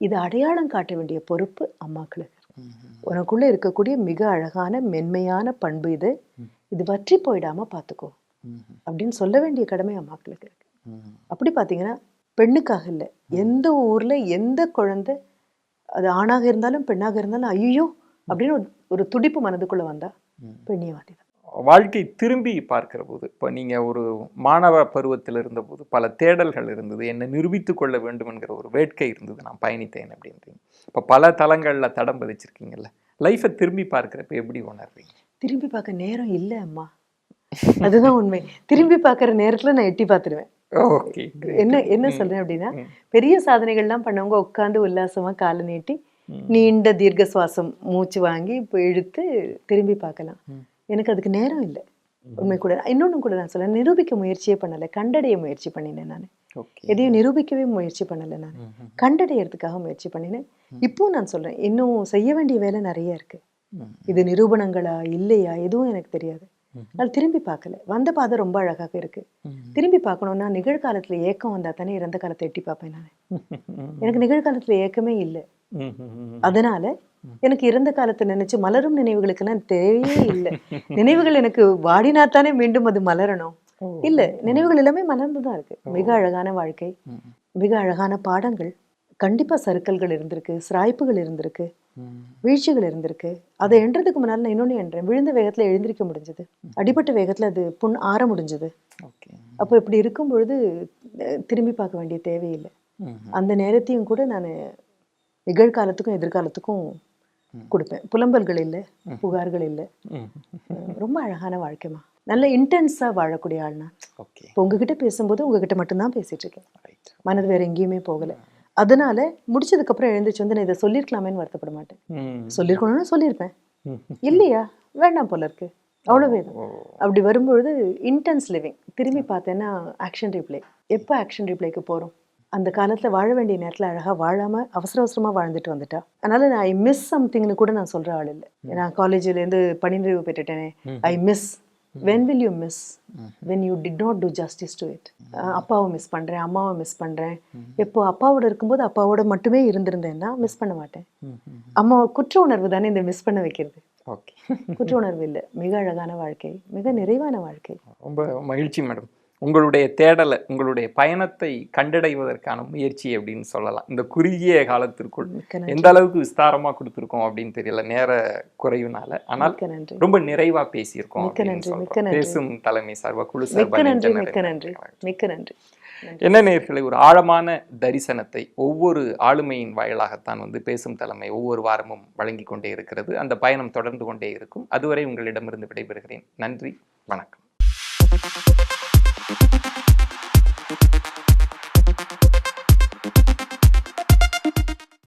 இது அடையாளம் காட்ட வேண்டிய பொறுப்பு அம்மாக்களுக்கு. உனக்குள்ள இருக்கக்கூடிய மிக அழகான மென்மையான பண்பு இது, இது வற்றி போயிடாம பாத்துக்கோ அப்படின்னு சொல்ல வேண்டிய கடமை அம்மாக்களுக்கு இருக்கு. அப்படி பாத்தீங்கன்னா பெண்ணுக்காக இல்லை, எந்த ஊர்ல எந்த குழந்தை அது ஆணாக இருந்தாலும் பெண்ணாக இருந்தாலும் ஐயோ அப்படின்னு ஒரு துடிப்பு மனதுக்குள்ள வந்தா பெண்ணியவாதி தான். வாழ்க்கை திரும்பி பார்க்கிற போது, இப்போ நீங்க ஒரு மாணவ பருவத்தில் இருந்தபோது பல தேடல்கள் இருந்தது, என்னை நிரூபித்து கொள்ள வேண்டும் என்கிற ஒரு வேட்கை இருந்தது, நான் பயணித்தேன் அப்படின்றீங்க. இப்போ பல தளங்கள்ல தடம் பதிச்சிருக்கீங்கல்ல, லைஃபை திரும்பி பார்க்கிறப்ப எப்படி உணர்றீங்க? திரும்பி பார்க்க நேரம் இல்லை அம்மா, அதுதான் உண்மை. திரும்பி பார்க்குற நேரத்துல நான் எட்டி பார்த்துடுவேன். என்ன சொல்றேன் அப்படின்னா, பெரிய சாதனைகள்லாம் பண்ணவங்க உட்காந்து உல்லாசமா காலை நீட்டி நீண்ட தீர்க்க சுவாசம் மூச்சு வாங்கி இப்போ இழுத்து திரும்பி பார்க்கலாம். எனக்கு அதுக்கு நேரம் இல்லை. உண்மை கூட இன்னொன்னு கூட நான் சொல்ல, நிரூபிக்க முயற்சியே பண்ணலை, கண்டடைய முயற்சி பண்ணினேன். நான் எதையும் நிரூபிக்கவே முயற்சி பண்ணலை, நான் கண்டடையறதுக்காக முயற்சி பண்ணினேன். இப்போ நான் சொல்றேன், இன்னும் செய்ய வேண்டிய வேலை நிறைய இருக்கு. இது நிரூபணங்களா இல்லையா எதுவும் எனக்கு தெரியாது. அது திரும்பி பார்க்கல, வந்த பாதை ரொம்ப அழகாக இருக்கு. திரும்பி பார்க்கணும்னா நிகழ்காலத்துல ஏக்கம் வந்தா தானே இறந்த காலத்தை எட்டி பார்ப்பேன். நான் எனக்கு நிகழ்காலத்துல ஏக்கமே இல்லை, அதனால எனக்கு இறந்த காலத்தை நினைச்சு மலரும் நினைவுகளுக்கெல்லாம் தேவையே இல்லை. நினைவுகள் எனக்கு வாடினாத்தானே மீண்டும் அது மலரணும். இல்ல, நினைவுகள் எல்லாமே மலர்ந்துதான் இருக்கு. மிக அழகான வாழ்க்கை, மிக அழகான பாடங்கள், கண்டிப்பா சறுக்கல்கள் இருந்திருக்கு, சிராய்ப்புகள் இருந்திருக்கு, வீழ்ச்சிகள் இருந்திருக்கு. அதை எண்றதுக்கு முன்னால நான் இன்னொன்னு எண்றேன், விழுந்த வேகத்துல எழுந்திருக்க முடிஞ்சது, அடிபட்ட வேகத்துல அது புண் ஆற முடிஞ்சது. அப்போ இப்படி இருக்கும் பொழுது திரும்பி பார்க்க வேண்டிய தேவையில்லை. அந்த நேரத்தையும் கூட நான் நிகழ்காலத்துக்கும் எதிர்காலத்துக்கும் கொடுப்பேன். புலம்பல்கள் இல்லை, புகார்கள் இல்லை. ரொம்ப அழகான வாழ்க்கைமா, நல்ல இன்டென்ஸா வாழக்கூடிய ஆள் நான். இப்போ உங்ககிட்ட பேசும்போது உங்ககிட்ட மட்டும்தான் பேசிட்டு இருக்கேன், மனது வேற எங்கேயுமே போகல. அதனால முடிச்சதுக்கு அப்புறம் எழுந்திரிச்சு வந்து நான் இதை சொல்லிருக்கலாமேன்னு வருத்தப்பட மாட்டேன். சொல்லிருக்கணும்னா சொல்லியிருப்பேன், இல்லையா வேண்டாம் போல இருக்கு, அவ்வளவே தான். அப்படி வரும்பொழுது இன்டென்ஸ் லிவிங். திரும்பி பார்த்தேன்னா ஆக்ஷன் ரீப்ளே. எப்போ ஆக்ஷன் ரீப்ளேக்கு போறோம்? அந்த காலத்துல வாழ வேண்டிய நேரத்துல அழகா வாழாம அவசர அவசரமா வாழ்ந்துட்டு வந்துட்டா. அதனால நான் ஐ மிஸ் சம்திங்னு கூட நான் சொல்ற ஆள் இல்லை. நான் காலேஜ்ல இருந்து பணி நிறைவு பெற்றுட்டேனே, I miss. when will you miss when you did not do justice to it? அப்பாவை மிஸ் பண்றேன், அம்மாவை மிஸ் பண்றேன். எப்போ அப்பாவோட இருக்கும்போது அப்பாவோட மட்டுமே இருந்திருந்தேன்னா மிஸ் பண்ண மாட்டேன். அம்மா குற்ற உணர்வு தானே இந்த மிஸ் பண்ண வைக்கிறது. குற்ற உணர்வு இல்லை, மிக அழகான வாழ்க்கை, மிக நிறைவான வாழ்க்கை. ரொம்ப மகிழ்ச்சி மேடம். உங்களுடைய தேடலை, உங்களுடைய பயணத்தை கண்டடைவதற்கான முயற்சி அப்படின்னு சொல்லலாம். இந்த குறுகிய காலத்திற்குள் எந்த அளவுக்கு விஸ்தாரமா கொடுத்துருக்கோம் அப்படின்னு தெரியல, நேர குறைவுனால. ஆனால் ரொம்ப நிறைவா பேசியிருக்கோம். பேசும் தலைமை சார்பா குழு சார்பா மிக்க நன்றி. என்ன நேயர்களே, ஒரு ஆழமான தரிசனத்தை ஒவ்வொரு ஆளுமையின் வாயிலாகத்தான் பேசும் தலைமை ஒவ்வொரு வாரமும் வழங்கி கொண்டே இருக்கிறது. அந்த பயணம் தொடர்ந்து கொண்டே இருக்கும். அதுவரை உங்களிடமிருந்து விடைபெறுகிறேன். நன்றி, வணக்கம்.